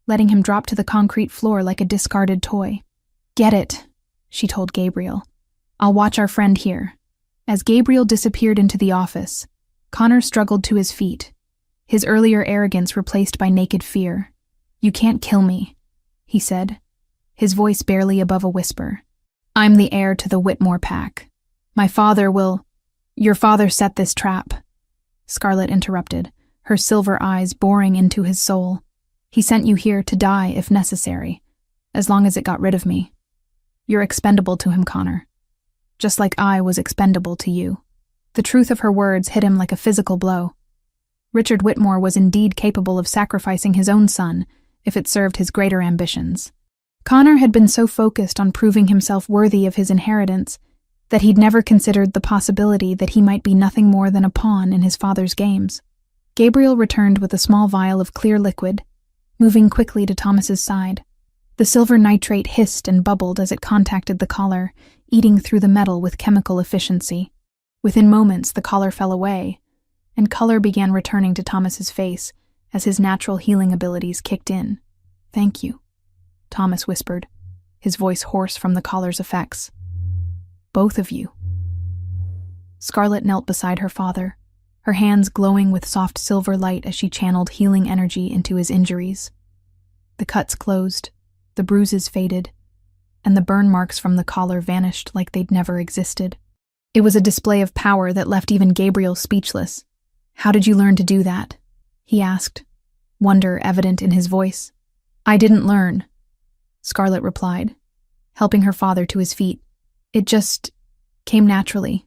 letting him drop to the concrete floor like a discarded toy. "Get it," she told Gabriel. "I'll watch our friend here." As Gabriel disappeared into the office, Connor struggled to his feet, his earlier arrogance replaced by naked fear. "You can't kill me," he said, his voice barely above a whisper. "I'm the heir to the Whitmore pack. My father will—" "Your father set this trap," Scarlet interrupted, her silver eyes boring into his soul. "He sent you here to die if necessary, as long as it got rid of me. You're expendable to him, Connor. Just like I was expendable to you." The truth of her words hit him like a physical blow. Richard Whitmore was indeed capable of sacrificing his own son if it served his greater ambitions. Connor had been so focused on proving himself worthy of his inheritance that he'd never considered the possibility that he might be nothing more than a pawn in his father's games. Gabriel returned with a small vial of clear liquid, moving quickly to Thomas's side. The silver nitrate hissed and bubbled as it contacted the collar, eating through the metal with chemical efficiency. Within moments, the collar fell away, and color began returning to Thomas's face as his natural healing abilities kicked in. "Thank you," Thomas whispered, his voice hoarse from the collar's effects. "Both of you." Scarlett knelt beside her father, her hands glowing with soft silver light as she channeled healing energy into his injuries. The cuts closed, the bruises faded, and the burn marks from the collar vanished like they'd never existed. It was a display of power that left even Gabriel speechless. "How did you learn to do that?" he asked, wonder evident in his voice. "I didn't learn," Scarlett replied, helping her father to his feet. "It just came naturally.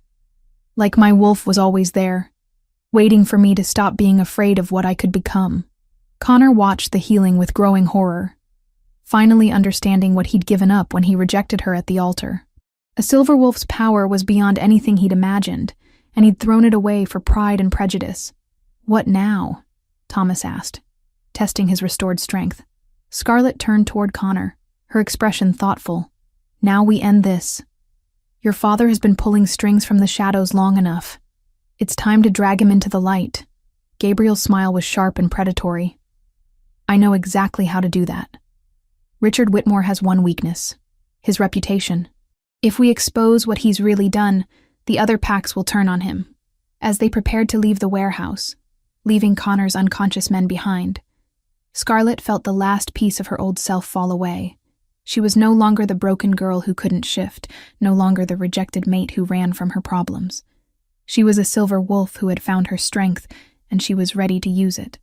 Like my wolf was always there, waiting for me to stop being afraid of what I could become." Connor watched the healing with growing horror, finally understanding what he'd given up when he rejected her at the altar. A silver wolf's power was beyond anything he'd imagined, and he'd thrown it away for pride and prejudice. "What now?" Thomas asked, testing his restored strength. Scarlett turned toward Connor, her expression thoughtful. "Now we end this. Your father has been pulling strings from the shadows long enough. It's time to drag him into the light." Gabriel's smile was sharp and predatory. "I know exactly how to do that. Richard Whitmore has one weakness: his reputation. If we expose what he's really done, the other packs will turn on him." As they prepared to leave the warehouse, leaving Connor's unconscious men behind, Scarlett felt the last piece of her old self fall away. She was no longer the broken girl who couldn't shift, no longer the rejected mate who ran from her problems. She was a silver wolf who had found her strength, and she was ready to use it.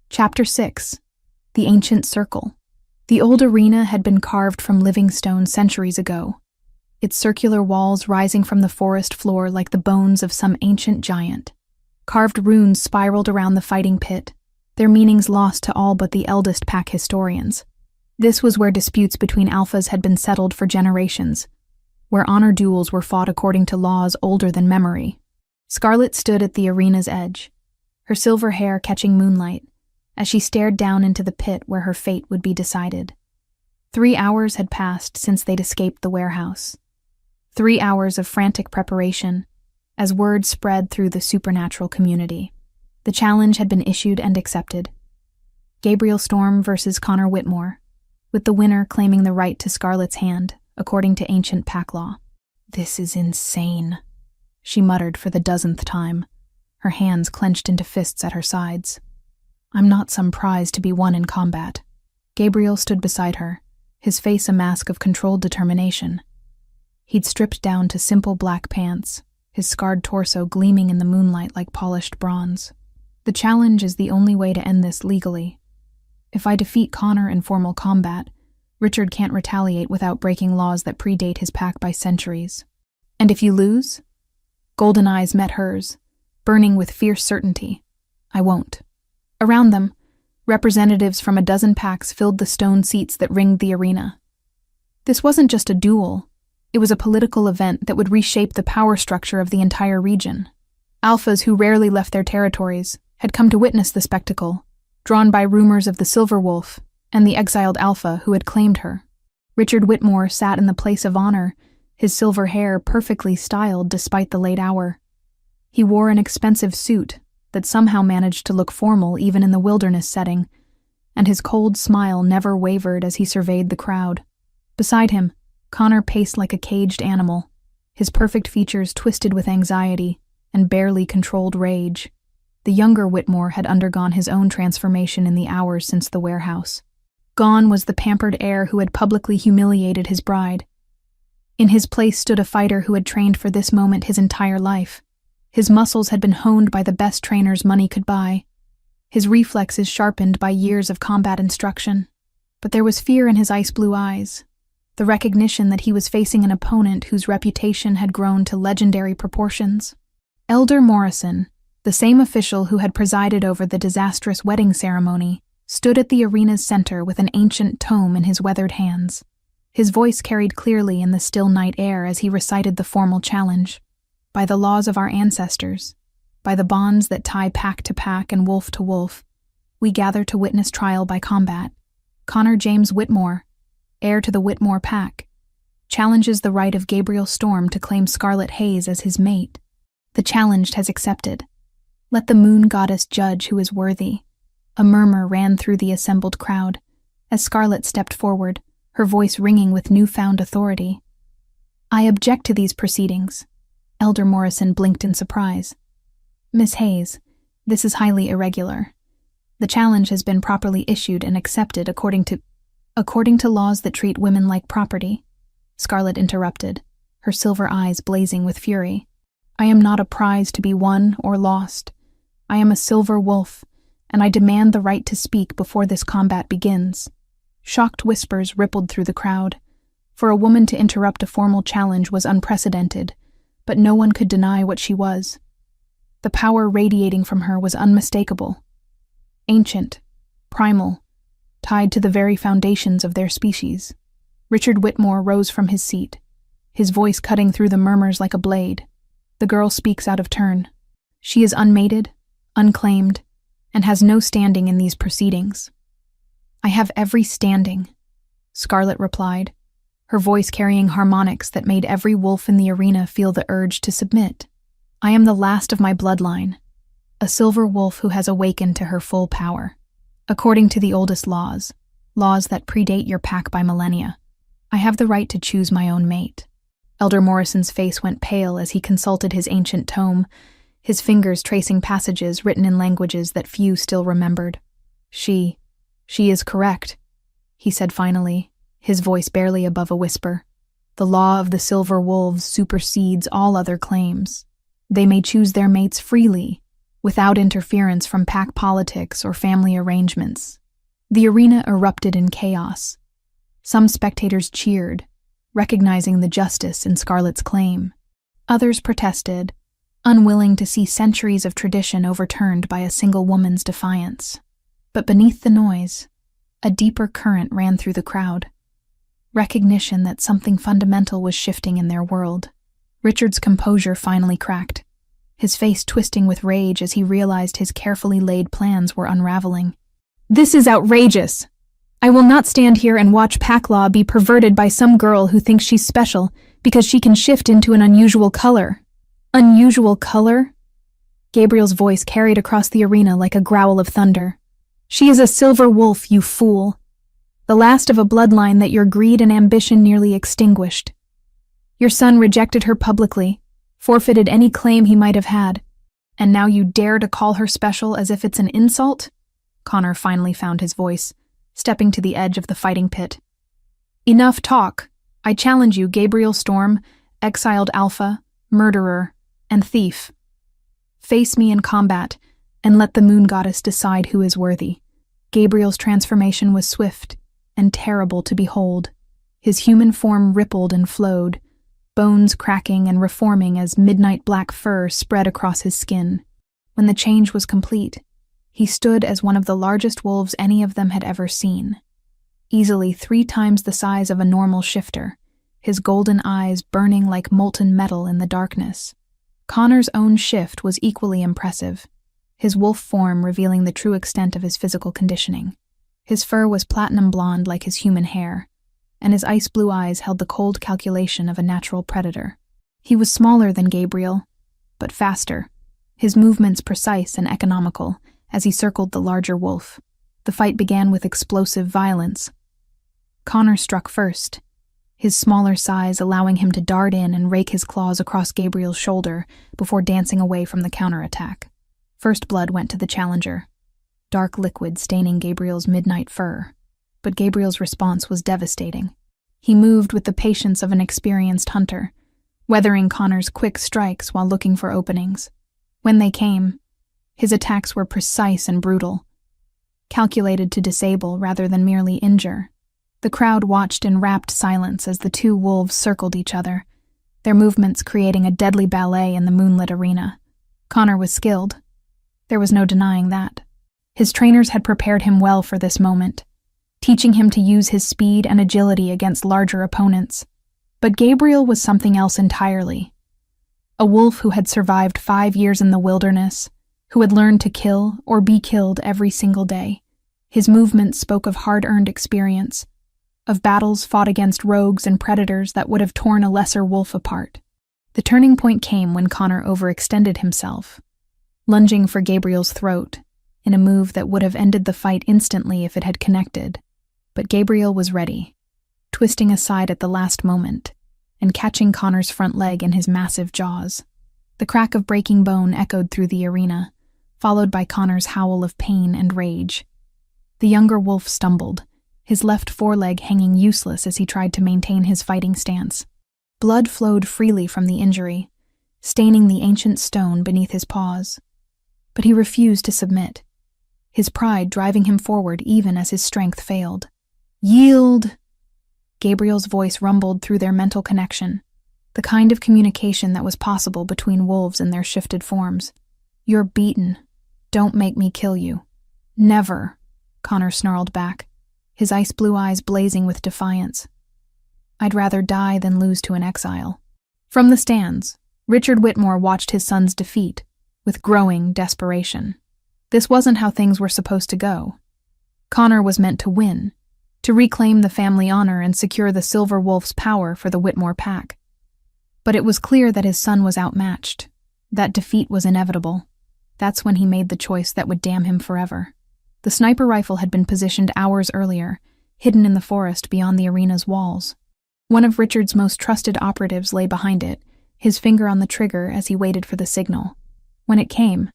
Chapter 6. The Ancient Circle. The old arena had been carved from living stone centuries ago, its circular walls rising from the forest floor like the bones of some ancient giant. Carved runes spiraled around the fighting pit, their meanings lost to all but the eldest pack historians. This was where disputes between alphas had been settled for generations, where honor duels were fought according to laws older than memory. Scarlett stood at the arena's edge, her silver hair catching moonlight, as she stared down into the pit where her fate would be decided. 3 hours had passed since they'd escaped the warehouse. 3 hours of frantic preparation, as word spread through the supernatural community. The challenge had been issued and accepted. Gabriel Storm versus Connor Whitmore, with the winner claiming the right to Scarlett's hand, according to ancient pack law. "This is insane," she muttered for the 10th time, her hands clenched into fists at her sides. "I'm not some prize to be won in combat." Gabriel stood beside her, his face a mask of controlled determination. He'd stripped down to simple black pants, his scarred torso gleaming in the moonlight like polished bronze. "The challenge is the only way to end this legally. If I defeat Connor in formal combat, Richard can't retaliate without breaking laws that predate his pack by centuries. And if you lose?" Golden eyes met hers, burning with fierce certainty. "I won't." Around them, representatives from a dozen packs filled the stone seats that ringed the arena. This wasn't just a duel. It was a political event that would reshape the power structure of the entire region. Alphas who rarely left their territories had come to witness the spectacle, drawn by rumors of the Silver Wolf and the exiled alpha who had claimed her. Richard Whitmore sat in the place of honor, his silver hair perfectly styled despite the late hour. He wore an expensive suit that somehow managed to look formal even in the wilderness setting, and his cold smile never wavered as he surveyed the crowd. Beside him, Connor paced like a caged animal, his perfect features twisted with anxiety and barely controlled rage. The younger Whitmore had undergone his own transformation in the hours since the warehouse. Gone was the pampered heir who had publicly humiliated his bride. In his place stood a fighter who had trained for this moment his entire life. His muscles had been honed by the best trainers money could buy. his reflexes sharpened by years of combat instruction. But there was fear in his ice-blue eyes, the recognition that he was facing an opponent whose reputation had grown to legendary proportions. Elder Morrison, the same official who had presided over the disastrous wedding ceremony, stood at the arena's center with an ancient tome in his weathered hands. His voice carried clearly in the still night air as he recited the formal challenge. By the laws of our ancestors, by the bonds that tie pack to pack and wolf to wolf, we gather to witness trial by combat. Connor James Whitmore, heir to the Whitmore pack, challenges the right of Gabriel Storm to claim Scarlet Hayes as his mate. The challenged has accepted. Let the moon goddess judge who is worthy. A murmur ran through the assembled crowd as Scarlet stepped forward, her voice ringing with newfound authority. I object to these proceedings. Elder Morrison blinked in surprise. Miss Hayes, this is highly irregular. The challenge has been properly issued and accepted according to laws that treat women like property. Scarlet interrupted, her silver eyes blazing with fury. I am not a prize to be won or lost. I am a silver wolf, and I demand the right to speak before this combat begins. Shocked whispers rippled through the crowd. For a woman to interrupt a formal challenge was unprecedented, but no one could deny what she was. The power radiating from her was unmistakable. Ancient, primal, tied to the very foundations of their species. Richard Whitmore rose from his seat, his voice cutting through the murmurs like a blade. The girl speaks out of turn. She is unmated, unclaimed, and has no standing in these proceedings. I have every standing, Scarlet replied, her voice carrying harmonics that made every wolf in the arena feel the urge to submit. I am the last of my bloodline, a silver wolf who has awakened to her full power. According to the oldest laws that predate your pack by millennia, I have the right to choose my own mate. Elder Morrison's face went pale as he consulted his ancient tome, his fingers tracing passages written in languages that few still remembered. She is correct, he said finally, his voice barely above a whisper. The law of the silver wolves supersedes all other claims. They may choose their mates freely, without interference from pack politics or family arrangements. The arena erupted in chaos. Some spectators cheered, recognizing the justice in Scarlet's claim. Others protested, unwilling to see centuries of tradition overturned by a single woman's defiance. But beneath the noise, a deeper current ran through the crowd. Recognition that something fundamental was shifting in their world. Richard's composure finally cracked, his face twisting with rage as he realized his carefully laid plans were unraveling. This is outrageous! I will not stand here and watch pack law be perverted by some girl who thinks she's special because she can shift into an unusual color. Unusual color? Gabriel's voice carried across the arena like a growl of thunder. She is a silver wolf, you fool. The last of a bloodline that your greed and ambition nearly extinguished. Your son rejected her publicly, forfeited any claim he might have had, and now you dare to call her special as if it's an insult? Connor finally found his voice, stepping to the edge of the fighting pit. Enough talk. I challenge you, Gabriel Storm, exiled alpha, murderer, and thief. Face me in combat, and let the moon goddess decide who is worthy. Gabriel's transformation was swift and terrible to behold. His human form rippled and flowed, bones cracking and reforming as midnight black fur spread across his skin. When the change was complete, he stood as one of the largest wolves any of them had ever seen. Easily 3 times the size of a normal shifter, his golden eyes burning like molten metal in the darkness. Connor's own shift was equally impressive, his wolf form revealing the true extent of his physical conditioning. His fur was platinum blonde like his human hair, and his ice-blue eyes held the cold calculation of a natural predator. He was smaller than Gabriel, but faster, his movements precise and economical as he circled the larger wolf. The fight began with explosive violence. Connor struck first, his smaller size allowing him to dart in and rake his claws across Gabriel's shoulder before dancing away from the counterattack. First blood went to the challenger, dark liquid staining Gabriel's midnight fur. But Gabriel's response was devastating. He moved with the patience of an experienced hunter, weathering Connor's quick strikes while looking for openings. When they came, His attacks were precise and brutal, calculated to disable rather than merely injure. The crowd watched in rapt silence as the two wolves circled each other, their movements creating a deadly ballet in the moonlit arena. Connor was skilled. There was no denying that. His trainers had prepared him well for this moment, teaching him to use his speed and agility against larger opponents. But Gabriel was something else entirely. A wolf who had survived 5 years in the wilderness, who had learned to kill or be killed every single day. His movements spoke of hard-earned experience, of battles fought against rogues and predators that would have torn a lesser wolf apart. The turning point came when Connor overextended himself, lunging for Gabriel's throat, in a move that would have ended the fight instantly if it had connected. But Gabriel was ready, twisting aside at the last moment, and catching Connor's front leg in his massive jaws. The crack of breaking bone echoed through the arena, followed by Connor's howl of pain and rage. The younger wolf stumbled, his left foreleg hanging useless as he tried to maintain his fighting stance. Blood flowed freely from the injury, staining the ancient stone beneath his paws. But he refused to submit, his pride driving him forward even as his strength failed. "Yield!" Gabriel's voice rumbled through their mental connection, the kind of communication that was possible between wolves in their shifted forms. "You're beaten. Don't make me kill you." "Never," Connor snarled back, his ice-blue eyes blazing with defiance. "I'd rather die than lose to an exile." From the stands, Richard Whitmore watched his son's defeat with growing desperation. This wasn't how things were supposed to go. Connor was meant to win, to reclaim the family honor and secure the Silver Wolf's power for the Whitmore pack. But it was clear that his son was outmatched, that defeat was inevitable. That's when he made the choice that would damn him forever. The sniper rifle had been positioned hours earlier, hidden in the forest beyond the arena's walls. One of Richard's most trusted operatives lay behind it, his finger on the trigger as he waited for the signal. When it came,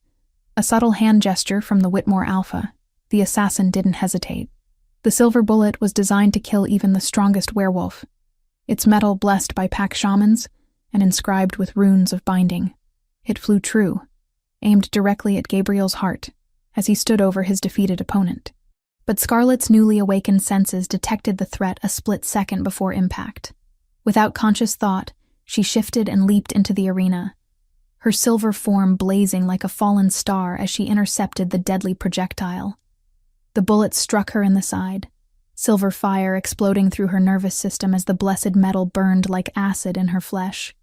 a subtle hand gesture from the Whitmore Alpha, the assassin didn't hesitate. The silver bullet was designed to kill even the strongest werewolf, its metal blessed by pack shamans and inscribed with runes of binding. It flew true, aimed directly at Gabriel's heart as he stood over his defeated opponent. But Scarlett's newly awakened senses detected the threat a split second before impact. Without conscious thought, she shifted and leaped into the arena, her silver form blazing like a fallen star as she intercepted the deadly projectile. The bullet struck her in the side, silver fire exploding through her nervous system as the blessed metal burned like acid in her flesh.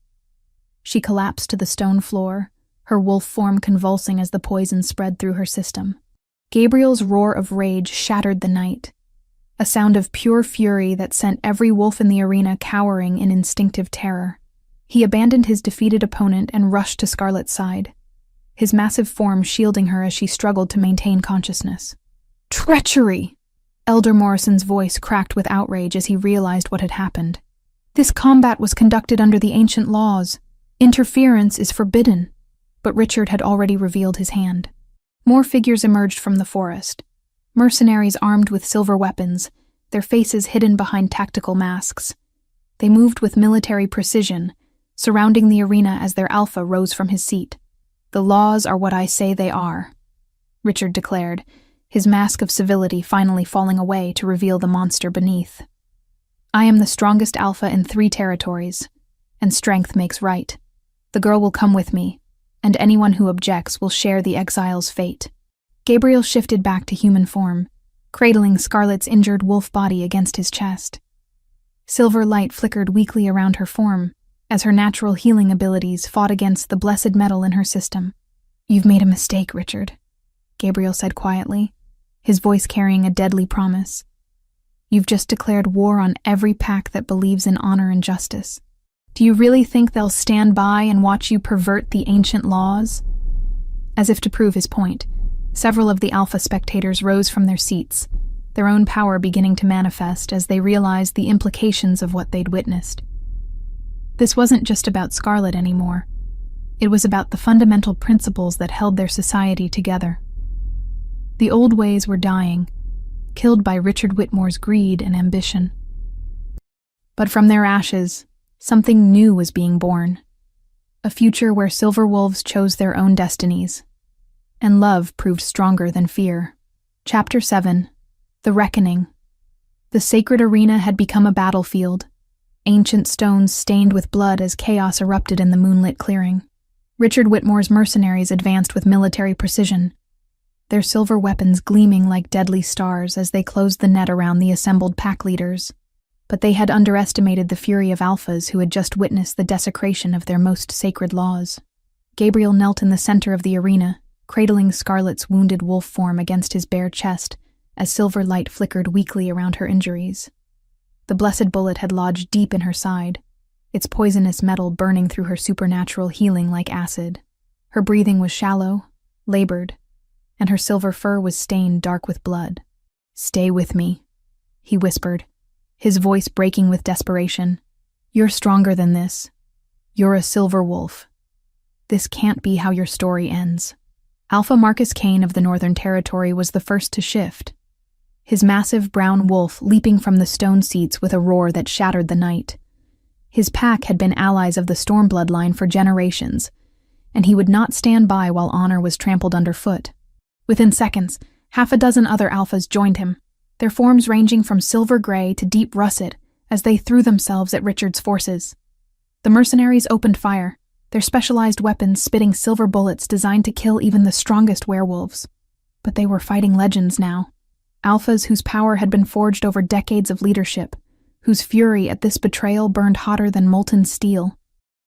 She collapsed to the stone floor, her wolf form convulsing as the poison spread through her system. Gabriel's roar of rage shattered the night, a sound of pure fury that sent every wolf in the arena cowering in instinctive terror. He abandoned his defeated opponent and rushed to Scarlett's side, his massive form shielding her as she struggled to maintain consciousness. "Treachery!" Elder Morrison's voice cracked with outrage as he realized what had happened. "This combat was conducted under the ancient laws. Interference is forbidden." But Richard had already revealed his hand. More figures emerged from the forest, mercenaries armed with silver weapons, their faces hidden behind tactical masks. They moved with military precision, surrounding the arena as their alpha rose from his seat. "The laws are what I say they are," Richard declared, his mask of civility finally falling away to reveal the monster beneath. "I am the strongest alpha in 3 territories, and strength makes right. The girl will come with me, and anyone who objects will share the exile's fate." Gabriel shifted back to human form, cradling Scarlett's injured wolf body against his chest. Silver light flickered weakly around her form, as her natural healing abilities fought against the blessed metal in her system. "You've made a mistake, Richard," Gabriel said quietly, his voice carrying a deadly promise. "You've just declared war on every pack that believes in honor and justice. Do you really think they'll stand by and watch you pervert the ancient laws?" As if to prove his point, several of the alpha spectators rose from their seats, their own power beginning to manifest as they realized the implications of what they'd witnessed. This wasn't just about Scarlett anymore. It was about the fundamental principles that held their society together. The old ways were dying, killed by Richard Whitmore's greed and ambition. But from their ashes, something new was being born. A future where silver wolves chose their own destinies. and love proved stronger than fear. Chapter 7. The Reckoning. The sacred arena had become a battlefield, ancient stones stained with blood as chaos erupted in the moonlit clearing. Richard Whitmore's mercenaries advanced with military precision, their silver weapons gleaming like deadly stars as they closed the net around the assembled pack leaders. But they had underestimated the fury of alphas who had just witnessed the desecration of their most sacred laws. Gabriel knelt in the center of the arena, cradling Scarlet's wounded wolf form against his bare chest as silver light flickered weakly around her injuries. The blessed bullet had lodged deep in her side, its poisonous metal burning through her supernatural healing like acid. Her breathing was shallow, labored, and her silver fur was stained dark with blood. "Stay with me," he whispered, his voice breaking with desperation. "You're stronger than this. You're a silver wolf. This can't be how your story ends." Alpha Marcus Kane of the Northern Territory was the first to shift, his massive brown wolf leaping from the stone seats with a roar that shattered the night. His pack had been allies of the Storm bloodline for generations, and he would not stand by while honor was trampled underfoot. Within seconds, half a dozen other alphas joined him, their forms ranging from silver gray to deep russet as they threw themselves at Richard's forces. The mercenaries opened fire, their specialized weapons spitting silver bullets designed to kill even the strongest werewolves. But they were fighting legends now. Alphas whose power had been forged over decades of leadership, whose fury at this betrayal burned hotter than molten steel.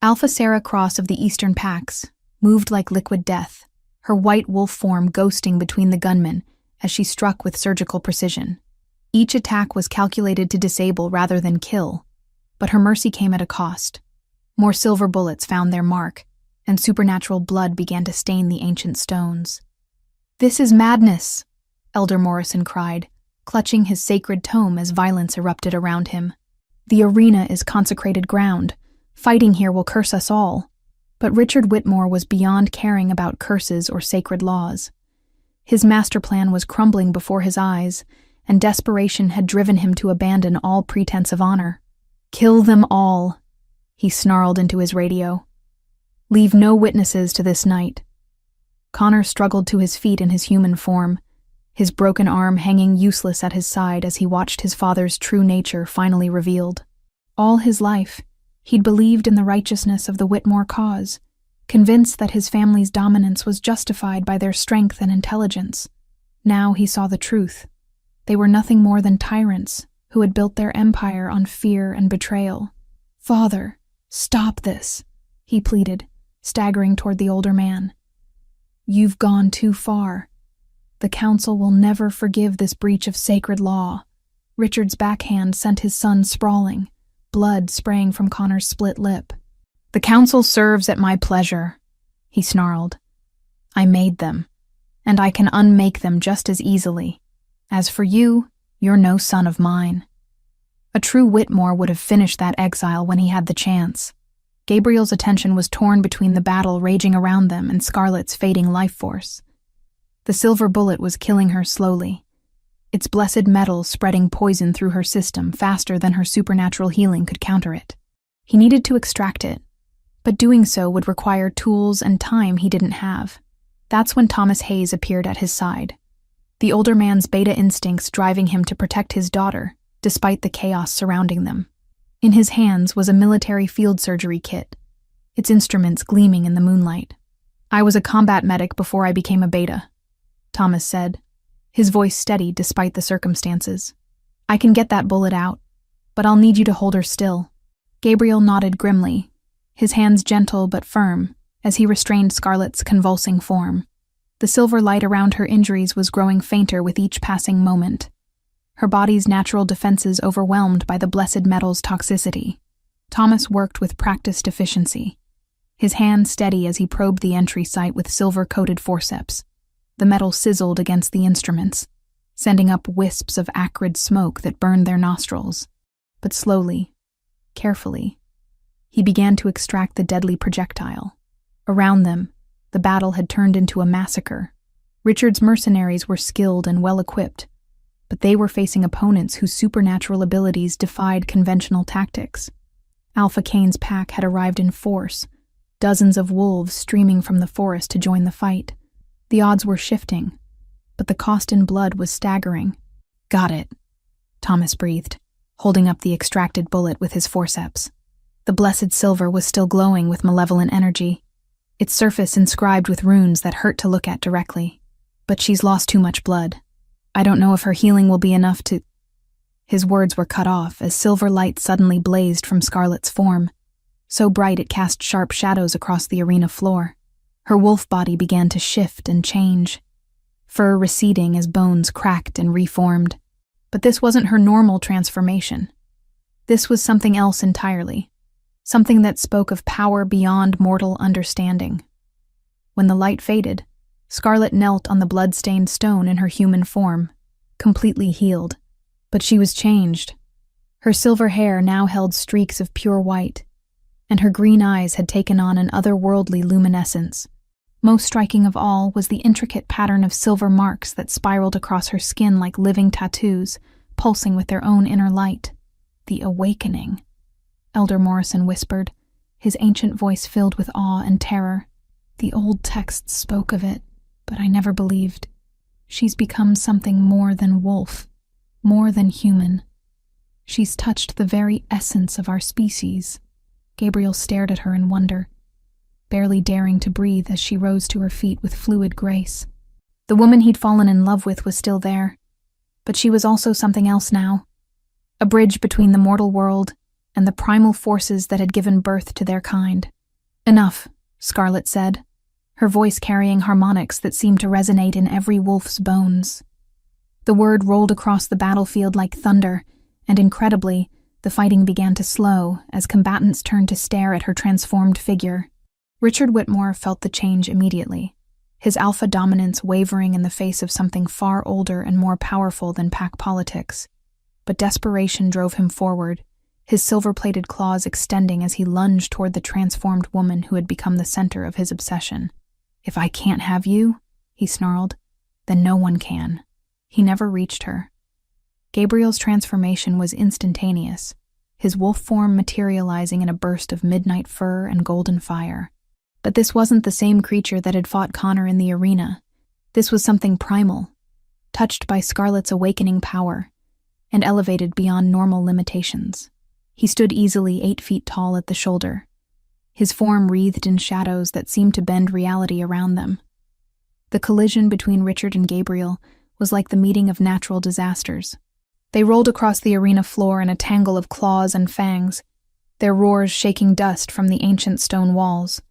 Alpha Sarah Cross of the Eastern Packs moved like liquid death, her white wolf form ghosting between the gunmen as she struck with surgical precision. Each attack was calculated to disable rather than kill, but her mercy came at a cost. More silver bullets found their mark, and supernatural blood began to stain the ancient stones. "This is madness," Elder Morrison cried, clutching his sacred tome as violence erupted around him. "The arena is consecrated ground. Fighting here will curse us all." But Richard Whitmore was beyond caring about curses or sacred laws. His master plan was crumbling before his eyes, and desperation had driven him to abandon all pretense of honor. "Kill them all," he snarled into his radio. "Leave no witnesses to this night." Connor struggled to his feet in his human form, his broken arm hanging useless at his side as he watched his father's true nature finally revealed. All his life, he'd believed in the righteousness of the Whitmore cause, convinced that his family's dominance was justified by their strength and intelligence. Now he saw the truth. They were nothing more than tyrants who had built their empire on fear and betrayal. "Father, stop this," he pleaded, staggering toward the older man. "You've gone too far. The council will never forgive this breach of sacred law." Richard's backhand sent his son sprawling, blood spraying from Connor's split lip. "The council serves at my pleasure," he snarled. "I made them, and I can unmake them just as easily. As for you, you're no son of mine." A true Whitmore would have finished that exile when he had the chance. Gabriel's attention was torn between the battle raging around them and Scarlet's fading life force. The silver bullet was killing her slowly, its blessed metal spreading poison through her system faster than her supernatural healing could counter it. He needed to extract it, but doing so would require tools and time he didn't have. That's when Thomas Hayes appeared at his side, the older man's beta instincts driving him to protect his daughter, despite the chaos surrounding them. In his hands was a military field surgery kit, its instruments gleaming in the moonlight. "I was a combat medic before I became a beta," Thomas said, his voice steady despite the circumstances. "I can get that bullet out, but I'll need you to hold her still." Gabriel nodded grimly, his hands gentle but firm, as he restrained Scarlet's convulsing form. The silver light around her injuries was growing fainter with each passing moment, her body's natural defenses overwhelmed by the blessed metal's toxicity. Thomas worked with practiced efficiency, his hand steady as he probed the entry site with silver-coated forceps. The metal sizzled against the instruments, sending up wisps of acrid smoke that burned their nostrils. But slowly, carefully, he began to extract the deadly projectile. Around them, the battle had turned into a massacre. Richard's mercenaries were skilled and well-equipped, but they were facing opponents whose supernatural abilities defied conventional tactics. Alpha Kane's pack had arrived in force, dozens of wolves streaming from the forest to join the fight. The odds were shifting, but the cost in blood was staggering. "Got it," Thomas breathed, holding up the extracted bullet with his forceps. The blessed silver was still glowing with malevolent energy, its surface inscribed with runes that hurt to look at directly. "But she's lost too much blood. I don't know if her healing will be enough to—" His words were cut off as silver light suddenly blazed from Scarlet's form, so bright it cast sharp shadows across the arena floor. Her wolf body began to shift and change, fur receding as bones cracked and reformed. But this wasn't her normal transformation. This was something else entirely, something that spoke of power beyond mortal understanding. When the light faded, Scarlet knelt on the blood-stained stone in her human form, completely healed. But she was changed. Her silver hair now held streaks of pure white, and her green eyes had taken on an otherworldly luminescence. Most striking of all was the intricate pattern of silver marks that spiraled across her skin like living tattoos, pulsing with their own inner light. "The awakening," Elder Morrison whispered, his ancient voice filled with awe and terror. "The old texts spoke of it, but I never believed. She's become something more than wolf, more than human. She's touched the very essence of our species." Gabriel stared at her in wonder, barely daring to breathe as she rose to her feet with fluid grace. The woman he'd fallen in love with was still there, but she was also something else now, a bridge between the mortal world and the primal forces that had given birth to their kind. "Enough," Scarlet said, her voice carrying harmonics that seemed to resonate in every wolf's bones. The word rolled across the battlefield like thunder, and incredibly, the fighting began to slow as combatants turned to stare at her transformed figure. Richard Whitmore felt the change immediately, his alpha dominance wavering in the face of something far older and more powerful than pack politics. But desperation drove him forward, his silver-plated claws extending as he lunged toward the transformed woman who had become the center of his obsession. "If I can't have you," he snarled, "then no one can." He never reached her. Gabriel's transformation was instantaneous, his wolf form materializing in a burst of midnight fur and golden fire. But this wasn't the same creature that had fought Connor in the arena. This was something primal, touched by Scarlet's awakening power, and elevated beyond normal limitations. He stood easily 8 feet tall at the shoulder, his form wreathed in shadows that seemed to bend reality around them. The collision between Richard and Gabriel was like the meeting of natural disasters. They rolled across the arena floor in a tangle of claws and fangs, their roars shaking dust from the ancient stone walls.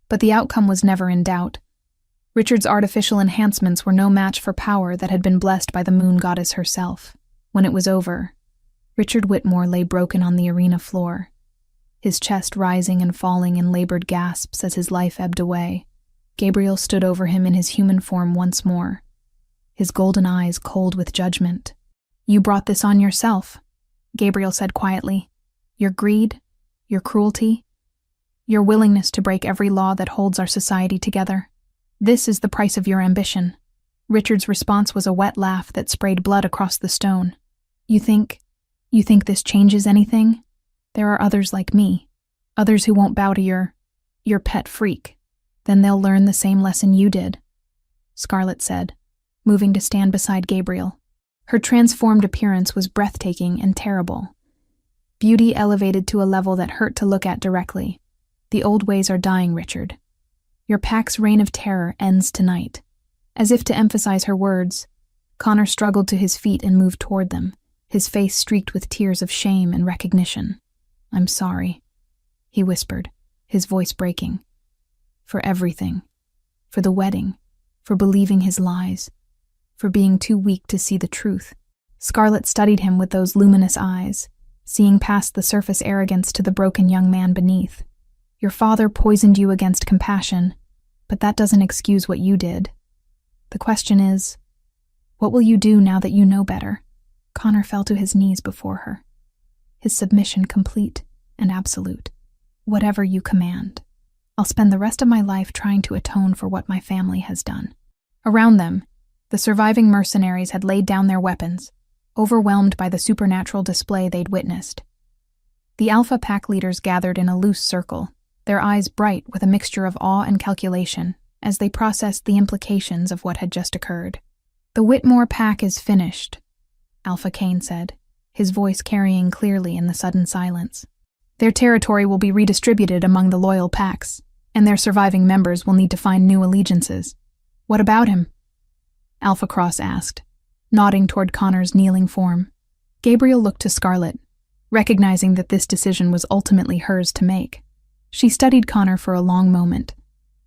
But the outcome was never in doubt. Richard's artificial enhancements were no match for power that had been blessed by the moon goddess herself. When it was over, Richard Whitmore lay broken on the arena floor, his chest rising and falling in labored gasps as his life ebbed away. Gabriel stood over him in his human form once more, his golden eyes cold with judgment. "You brought this on yourself," Gabriel said quietly. "Your greed, your cruelty, your willingness to break every law that holds our society together. This is the price of your ambition." Richard's response was a wet laugh that sprayed blood across the stone. You think this changes anything? There are others like me, others who won't bow to your pet freak. Then they'll learn the same lesson you did," Scarlet said, moving to stand beside Gabriel. Her transformed appearance was breathtaking and terrible, beauty elevated to a level that hurt to look at directly. "The old ways are dying, Richard. Your pack's reign of terror ends tonight." As if to emphasize her words, Connor struggled to his feet and moved toward them, his face streaked with tears of shame and recognition. "I'm sorry," he whispered, his voice breaking. "For everything. For the wedding. For believing his lies. For being too weak to see the truth." Scarlet studied him with those luminous eyes, seeing past the surface arrogance to the broken young man beneath. "Your father poisoned you against compassion, but that doesn't excuse what you did. The question is, what will you do now that you know better?" Connor fell to his knees before her, his submission complete and absolute. "Whatever you command. I'll spend the rest of my life trying to atone for what my family has done." Around them, the surviving mercenaries had laid down their weapons, overwhelmed by the supernatural display they'd witnessed. The Alpha Pack leaders gathered in a loose circle, their eyes bright with a mixture of awe and calculation. as they processed the implications of what had just occurred. "The Whitmore pack is finished," Alpha Kane said, his voice carrying clearly in the sudden silence. "Their territory will be redistributed among the loyal packs, and their surviving members will need to find new allegiances. What about him?" Alpha Cross asked, nodding toward Connor's kneeling form. Gabriel looked to Scarlet, recognizing that this decision was ultimately hers to make. She studied Connor for a long moment,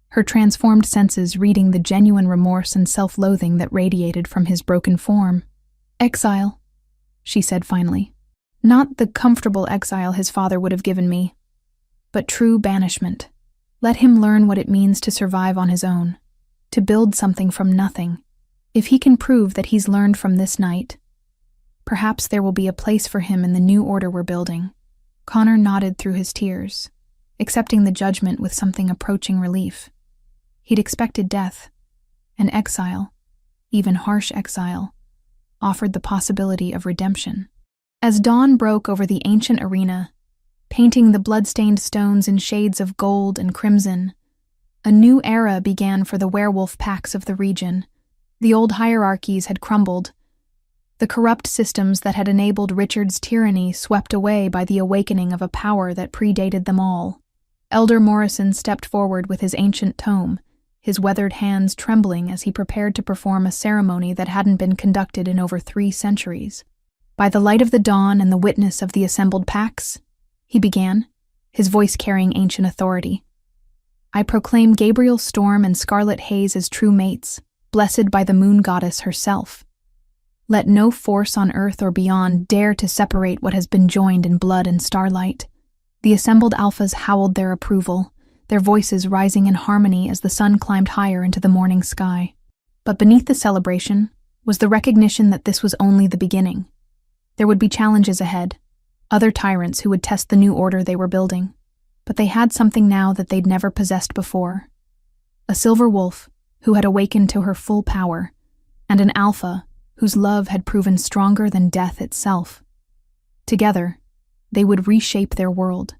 her transformed senses reading the genuine remorse and self-loathing that radiated from his broken form. "Exile," she said finally. "Not the comfortable exile his father would have given me, but true banishment. Let him learn what it means to survive on his own, to build something from nothing. If he can prove that he's learned from this night, perhaps there will be a place for him in the new order we're building." Connor nodded through his tears, accepting the judgment with something approaching relief. He'd expected death, and exile, even harsh exile, offered the possibility of redemption. As dawn broke over the ancient arena, painting the blood-stained stones in shades of gold and crimson, a new era began for the werewolf packs of the region. The old hierarchies had crumbled, the corrupt systems that had enabled Richard's tyranny swept away by the awakening of a power that predated them all. Elder Morrison stepped forward with his ancient tome, his weathered hands trembling as he prepared to perform a ceremony that hadn't been conducted in over 3 centuries. "By the light of the dawn and the witness of the assembled packs," he began, his voice carrying ancient authority, "I proclaim Gabriel Storm and Scarlet Haze as true mates, blessed by the moon goddess herself. Let no force on earth or beyond dare to separate what has been joined in blood and starlight." The assembled alphas howled their approval, their voices rising in harmony as the sun climbed higher into the morning sky. But beneath the celebration was the recognition that this was only the beginning. There would be challenges ahead, other tyrants who would test the new order they were building. But they had something now that they'd never possessed before. A silver wolf who had awakened to her full power, and an alpha whose love had proven stronger than death itself. Together, they would reshape their world,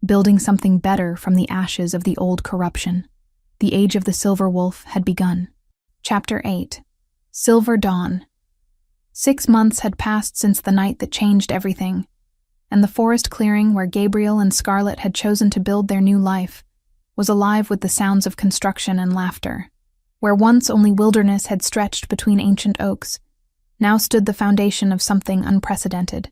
building something better from the ashes of the old corruption. The age of the Silver Wolf had begun. Chapter 8. Silver Dawn. 6 months had passed since the night that changed everything, and the forest clearing where Gabriel and Scarlet had chosen to build their new life was alive with the sounds of construction and laughter. Where once only wilderness had stretched between ancient oaks, now stood the foundation of something unprecedented.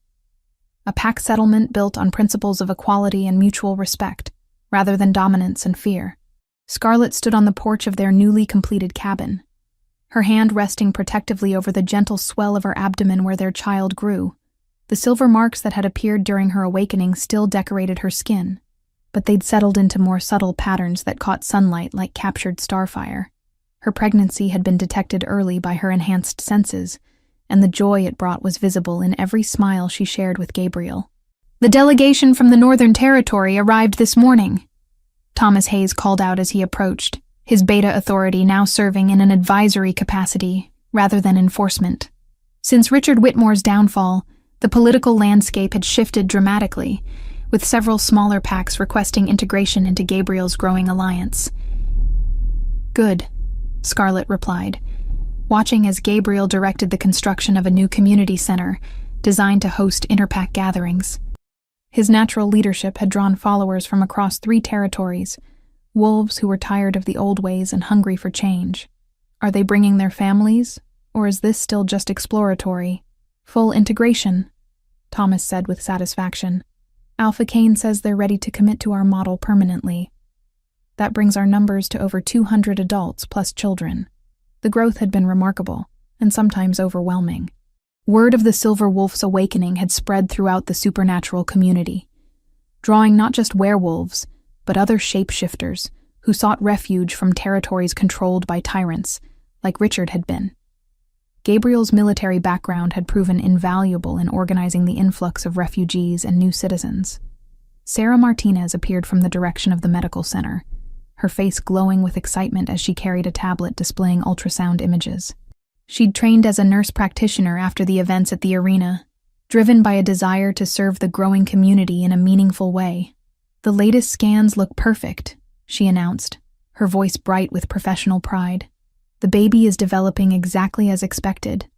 A pack settlement built on principles of equality and mutual respect, rather than dominance and fear. Scarlet stood on the porch of their newly completed cabin, her hand resting protectively over the gentle swell of her abdomen where their child grew. The silver marks that had appeared during her awakening still decorated her skin, but they'd settled into more subtle patterns that caught sunlight like captured starfire. Her pregnancy had been detected early by her enhanced senses, and the joy it brought was visible in every smile she shared with Gabriel. "The delegation from the Northern Territory arrived this morning," Thomas Hayes called out as he approached, his beta authority now serving in an advisory capacity rather than enforcement. Since Richard Whitmore's downfall, the political landscape had shifted dramatically, with several smaller packs requesting integration into Gabriel's growing alliance. "Good," Scarlet replied, watching as Gabriel directed the construction of a new community center designed to host interpack gatherings. His natural leadership had drawn followers from across 3 territories, wolves who were tired of the old ways and hungry for change. Are they bringing their families, or is this still just exploratory? "Full integration," Thomas said with satisfaction. "Alpha Kane says they're ready to commit to our model permanently. That brings our numbers to over 200 adults plus children." The growth had been remarkable, and sometimes overwhelming. Word of the Silver Wolf's awakening had spread throughout the supernatural community, drawing not just werewolves, but other shapeshifters who sought refuge from territories controlled by tyrants, like Richard had been. Gabriel's military background had proven invaluable in organizing the influx of refugees and new citizens. Sarah Martinez appeared from the direction of the medical center, her face glowing with excitement as she carried a tablet displaying ultrasound images. She'd trained as a nurse practitioner after the events at the arena, driven by a desire to serve the growing community in a meaningful way. "The latest scans look perfect," she announced, her voice bright with professional pride. "The baby is developing exactly as expected,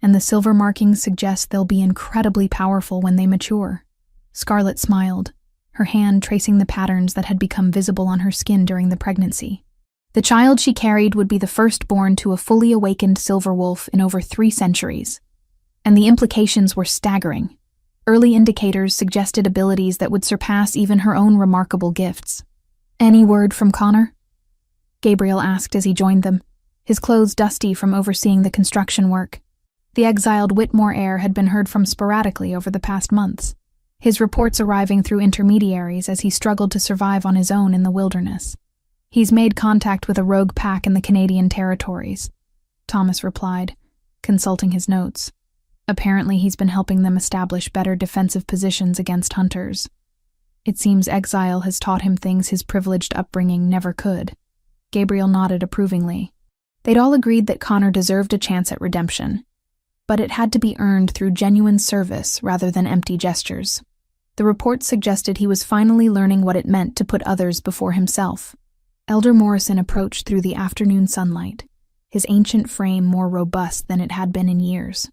and the silver markings suggest they'll be incredibly powerful when they mature." Scarlet smiled, her hand tracing the patterns that had become visible on her skin during the pregnancy. The child she carried would be the firstborn to a fully awakened silver wolf in over 3 centuries. And the implications were staggering. Early indicators suggested abilities that would surpass even her own remarkable gifts. "Any word from Connor?" Gabriel asked as he joined them, his clothes dusty from overseeing the construction work. The exiled Whitmore heir had been heard from sporadically over the past months, his reports arriving through intermediaries as he struggled to survive on his own in the wilderness. "He's made contact with a rogue pack in the Canadian territories," Thomas replied, consulting his notes. "Apparently he's been helping them establish better defensive positions against hunters. It seems exile has taught him things his privileged upbringing never could." Gabriel nodded approvingly. They'd all agreed that Connor deserved a chance at redemption, but it had to be earned through genuine service rather than empty gestures. The reports suggested he was finally learning what it meant to put others before himself. Elder Morrison approached through the afternoon sunlight, his ancient frame more robust than it had been in years.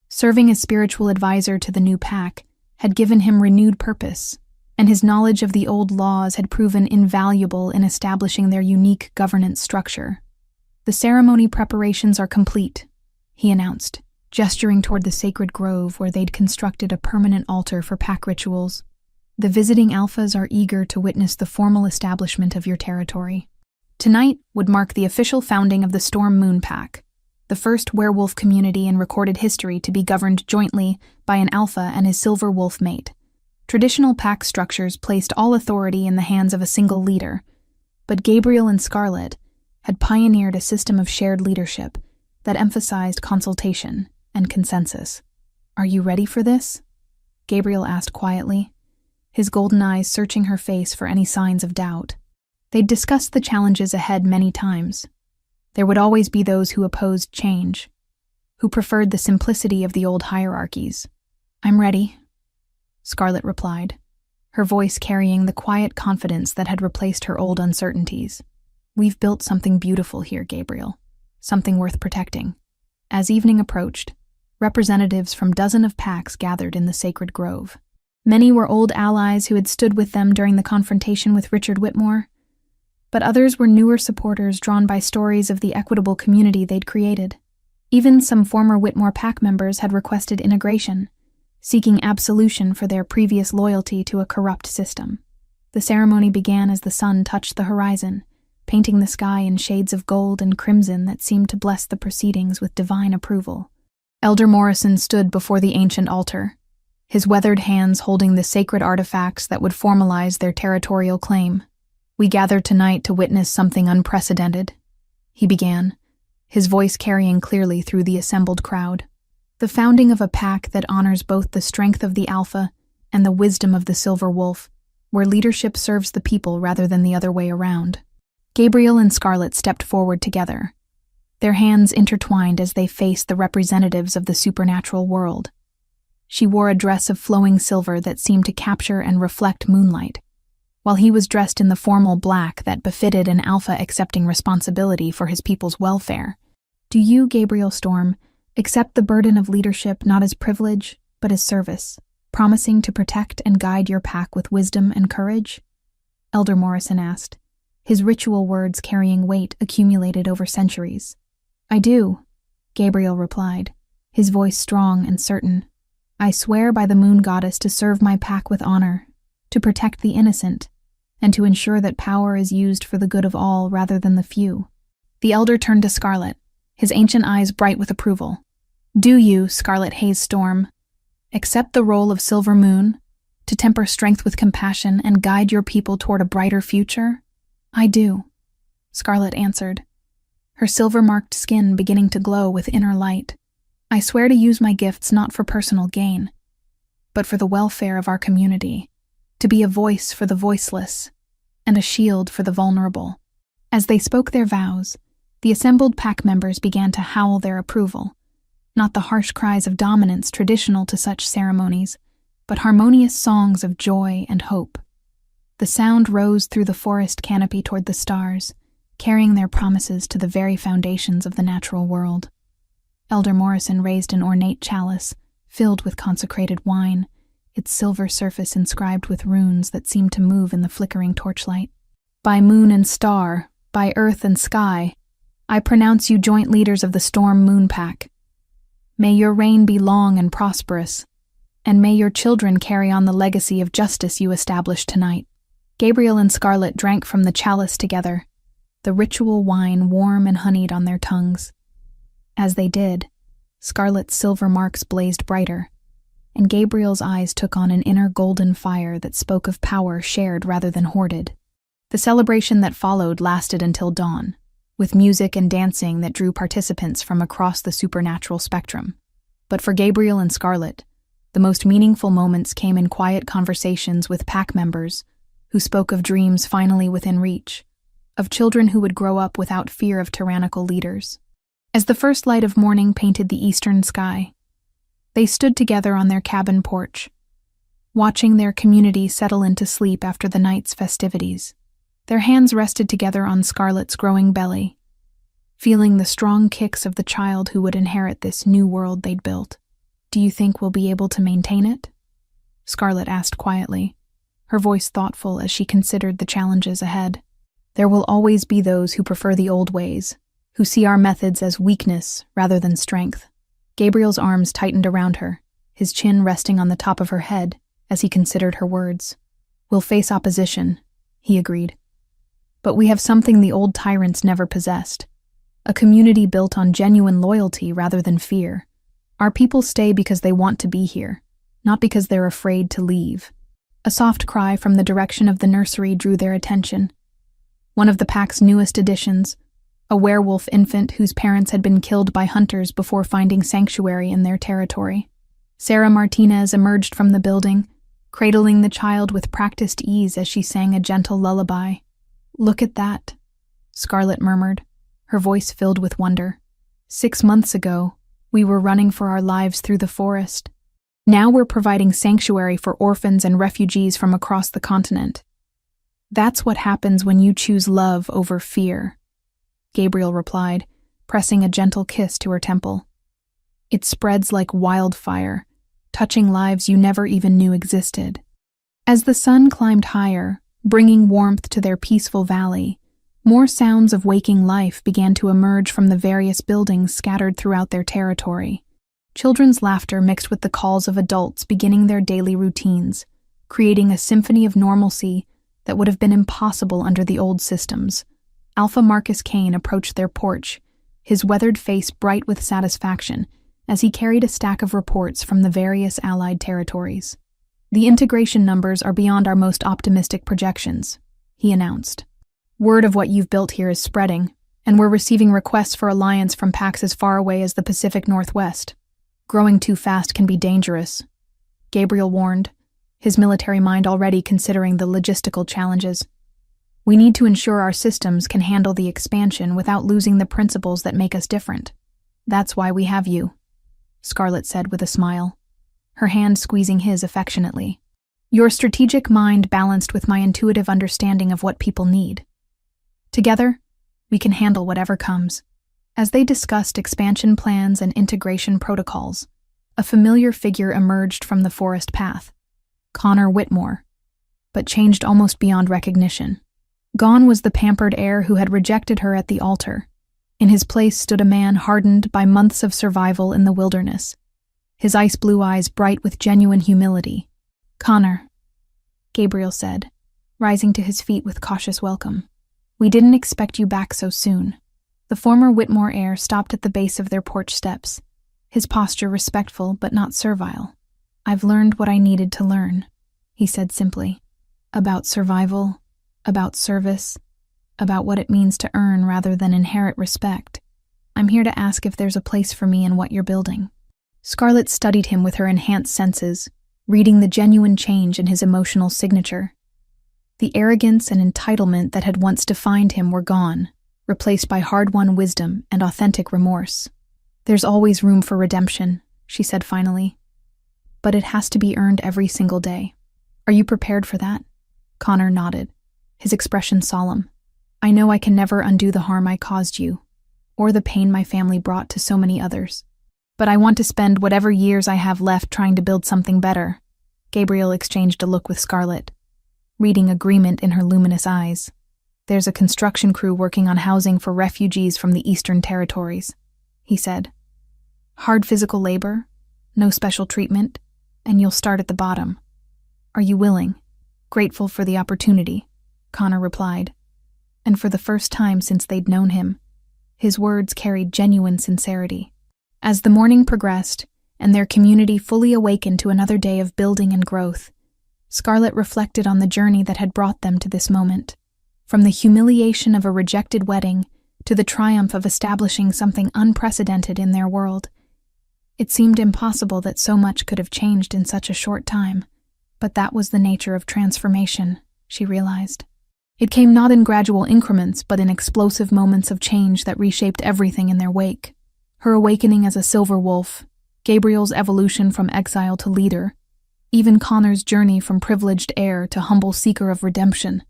Serving as spiritual advisor to the new pack had given him renewed purpose, and his knowledge of the old laws had proven invaluable in establishing their unique governance structure. "The ceremony preparations are complete," he announced, gesturing toward the sacred grove where they'd constructed a permanent altar for pack rituals. "The visiting alphas are eager to witness the formal establishment of your territory. Tonight would mark the official founding of the Storm Moon Pack, the first werewolf community in recorded history to be governed jointly by an alpha and his silver wolf mate. Traditional pack structures placed all authority in the hands of a single leader, but Gabriel and Scarlet had pioneered a system of shared leadership that emphasized consultation and consensus. "Are you ready for this?" Gabriel asked quietly, his golden eyes searching her face for any signs of doubt. They'd discussed the challenges ahead many times. There would always be those who opposed change, who preferred the simplicity of the old hierarchies. "I'm ready," Scarlet replied, her voice carrying the quiet confidence that had replaced her old uncertainties. "We've built something beautiful here, Gabriel, something worth protecting." As evening approached, representatives from dozens of packs gathered in the sacred grove. Many were old allies who had stood with them during the confrontation with Richard Whitmore, but others were newer supporters drawn by stories of the equitable community they'd created. Even some former Whitmore pack members had requested integration, seeking absolution for their previous loyalty to a corrupt system. The ceremony began as the sun touched the horizon, painting the sky in shades of gold and crimson that seemed to bless the proceedings with divine approval. Elder Morrison stood before the ancient altar, his weathered hands holding the sacred artifacts that would formalize their territorial claim. "We gathered tonight to witness something unprecedented," he began, his voice carrying clearly through the assembled crowd. "The founding of a pack that honors both the strength of the alpha and the wisdom of the silver wolf, where leadership serves the people rather than the other way around." Gabriel and Scarlet stepped forward together, their hands intertwined as they faced the representatives of the supernatural world. She wore a dress of flowing silver that seemed to capture and reflect moonlight, while he was dressed in the formal black that befitted an alpha accepting responsibility for his people's welfare. "Do you, Gabriel Storm, accept the burden of leadership not as privilege, but as service, promising to protect and guide your pack with wisdom and courage?" Elder Morrison asked, his ritual words carrying weight accumulated over centuries. "I do," Gabriel replied, his voice strong and certain. "I swear by the moon goddess to serve my pack with honor, to protect the innocent, and to ensure that power is used for the good of all rather than the few." The elder turned to Scarlet, his ancient eyes bright with approval. "Do you, Scarlet Haze Storm, accept the role of Silver Moon, to temper strength with compassion and guide your people toward a brighter future?" "I do," Scarlet answered, her silver-marked skin beginning to glow with inner light. "I swear to use my gifts not for personal gain, but for the welfare of our community, to be a voice for the voiceless, and a shield for the vulnerable." As they spoke their vows, the assembled pack members began to howl their approval, not the harsh cries of dominance traditional to such ceremonies, but harmonious songs of joy and hope. The sound rose through the forest canopy toward the stars, carrying their promises to the very foundations of the natural world. Elder Morrison raised an ornate chalice, filled with consecrated wine, its silver surface inscribed with runes that seemed to move in the flickering torchlight. By moon and star, by earth and sky, I pronounce you joint leaders of the Storm Moon Pack. May your reign be long and prosperous, and may your children carry on the legacy of justice you established tonight. Gabriel and Scarlet drank from the chalice together, the ritual wine warm and honeyed on their tongues. As they did, Scarlet's silver marks blazed brighter, and Gabriel's eyes took on an inner golden fire that spoke of power shared rather than hoarded. The celebration that followed lasted until dawn, with music and dancing that drew participants from across the supernatural spectrum. But for Gabriel and Scarlet, the most meaningful moments came in quiet conversations with pack members who spoke of dreams finally within reach, of children who would grow up without fear of tyrannical leaders. As the first light of morning painted the eastern sky, they stood together on their cabin porch, watching their community settle into sleep after the night's festivities. Their hands rested together on Scarlet's growing belly, feeling the strong kicks of the child who would inherit this new world they'd built. "Do you think we'll be able to maintain it?" Scarlet asked quietly, her voice thoughtful as she considered the challenges ahead. "There will always be those who prefer the old ways, who see our methods as weakness rather than strength." Gabriel's arms tightened around her, his chin resting on the top of her head as he considered her words. "We'll face opposition," he agreed. "But we have something the old tyrants never possessed, a community built on genuine loyalty rather than fear. Our people stay because they want to be here, not because they're afraid to leave." A soft cry from the direction of the nursery drew their attention. One of the pack's newest additions, a werewolf infant whose parents had been killed by hunters before finding sanctuary in their territory. Sarah Martinez emerged from the building, cradling the child with practiced ease as she sang a gentle lullaby. "Look at that," Scarlet murmured, her voice filled with wonder. 6 months ago, we were running for our lives through the forest. Now we're providing sanctuary for orphans and refugees from across the continent. That's what happens when you choose love over fear," Gabriel replied, pressing a gentle kiss to her temple. "It spreads like wildfire, touching lives you never even knew existed." As the sun climbed higher, bringing warmth to their peaceful valley, more sounds of waking life began to emerge from the various buildings scattered throughout their territory. Children's laughter mixed with the calls of adults beginning their daily routines, creating a symphony of normalcy that would have been impossible under the old systems. Alpha Marcus Kane approached their porch, his weathered face bright with satisfaction as he carried a stack of reports from the various allied territories. "The integration numbers are beyond our most optimistic projections," he announced. "Word of what you've built here is spreading, and we're receiving requests for alliance from packs as far away as the Pacific Northwest. Growing too fast can be dangerous," Gabriel warned, his military mind already considering the logistical challenges. "We need to ensure our systems can handle the expansion without losing the principles that make us different. That's why we have you," Scarlet said with a smile, her hand squeezing his affectionately. "Your strategic mind balanced with my intuitive understanding of what people need. Together, we can handle whatever comes." As they discussed expansion plans and integration protocols, a familiar figure emerged from the forest path, Connor Whitmore, but changed almost beyond recognition. Gone was the pampered heir who had rejected her at the altar. In his place stood a man hardened by months of survival in the wilderness, his ice-blue eyes bright with genuine humility. "Connor," Gabriel said, rising to his feet with cautious welcome. "We didn't expect you back so soon." The former Whitmore heir stopped at the base of their porch steps, his posture respectful but not servile. "I've learned what I needed to learn," he said simply. "About survival, about service, about what it means to earn rather than inherit respect. I'm here to ask if there's a place for me in what you're building." Scarlet studied him with her enhanced senses, reading the genuine change in his emotional signature. The arrogance and entitlement that had once defined him were gone, replaced by hard-won wisdom and authentic remorse. "There's always room for redemption," she said finally. "But it has to be earned every single day. Are you prepared for that?" Connor nodded, his expression solemn. I know I can never undo the harm I caused you, or the pain my family brought to so many others. But I want to spend whatever years I have left trying to build something better." Gabriel exchanged a look with Scarlet, reading agreement in her luminous eyes. "There's a construction crew working on housing for refugees from the Eastern Territories," he said. "Hard physical labor, no special treatment, and you'll start at the bottom. Are you willing?" "Grateful for the opportunity," Connor replied. And for the first time since they'd known him, his words carried genuine sincerity. As the morning progressed, and their community fully awakened to another day of building and growth, Scarlet reflected on the journey that had brought them to this moment. From the humiliation of a rejected wedding to the triumph of establishing something unprecedented in their world. It seemed impossible that so much could have changed in such a short time, but that was the nature of transformation, she realized. It came not in gradual increments, but in explosive moments of change that reshaped everything in their wake. Her awakening as a silver wolf, Gabriel's evolution from exile to leader, even Connor's journey from privileged heir to humble seeker of redemption.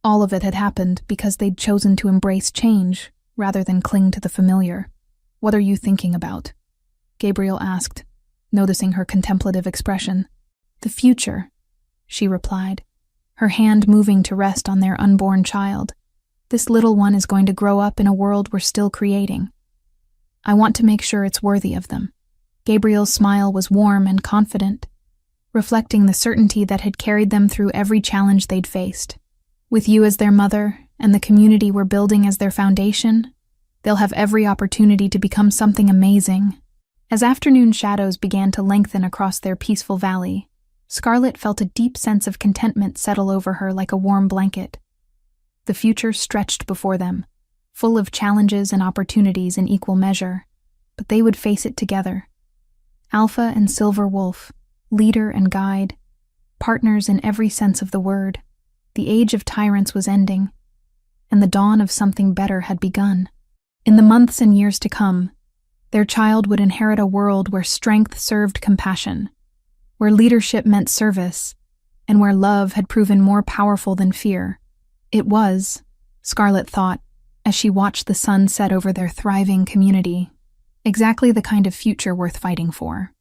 All of it had happened because they'd chosen to embrace change rather than cling to the familiar. "What are you thinking about?" Gabriel asked, noticing her contemplative expression. "The future," she replied, her hand moving to rest on their unborn child. "This little one is going to grow up in a world we're still creating. I want to make sure it's worthy of them." Gabriel's smile was warm and confident, reflecting the certainty that had carried them through every challenge they'd faced. "With you as their mother and the community we're building as their foundation, they'll have every opportunity to become something amazing." As afternoon shadows began to lengthen across their peaceful valley, Scarlet felt a deep sense of contentment settle over her like a warm blanket. The future stretched before them, full of challenges and opportunities in equal measure, but they would face it together. Alpha and Silver Wolf, leader and guide, partners in every sense of the word. The age of tyrants was ending, and the dawn of something better had begun. In the months and years to come, their child would inherit a world where strength served compassion, where leadership meant service, and where love had proven more powerful than fear. It was, Scarlet thought, as she watched the sun set over their thriving community, exactly the kind of future worth fighting for.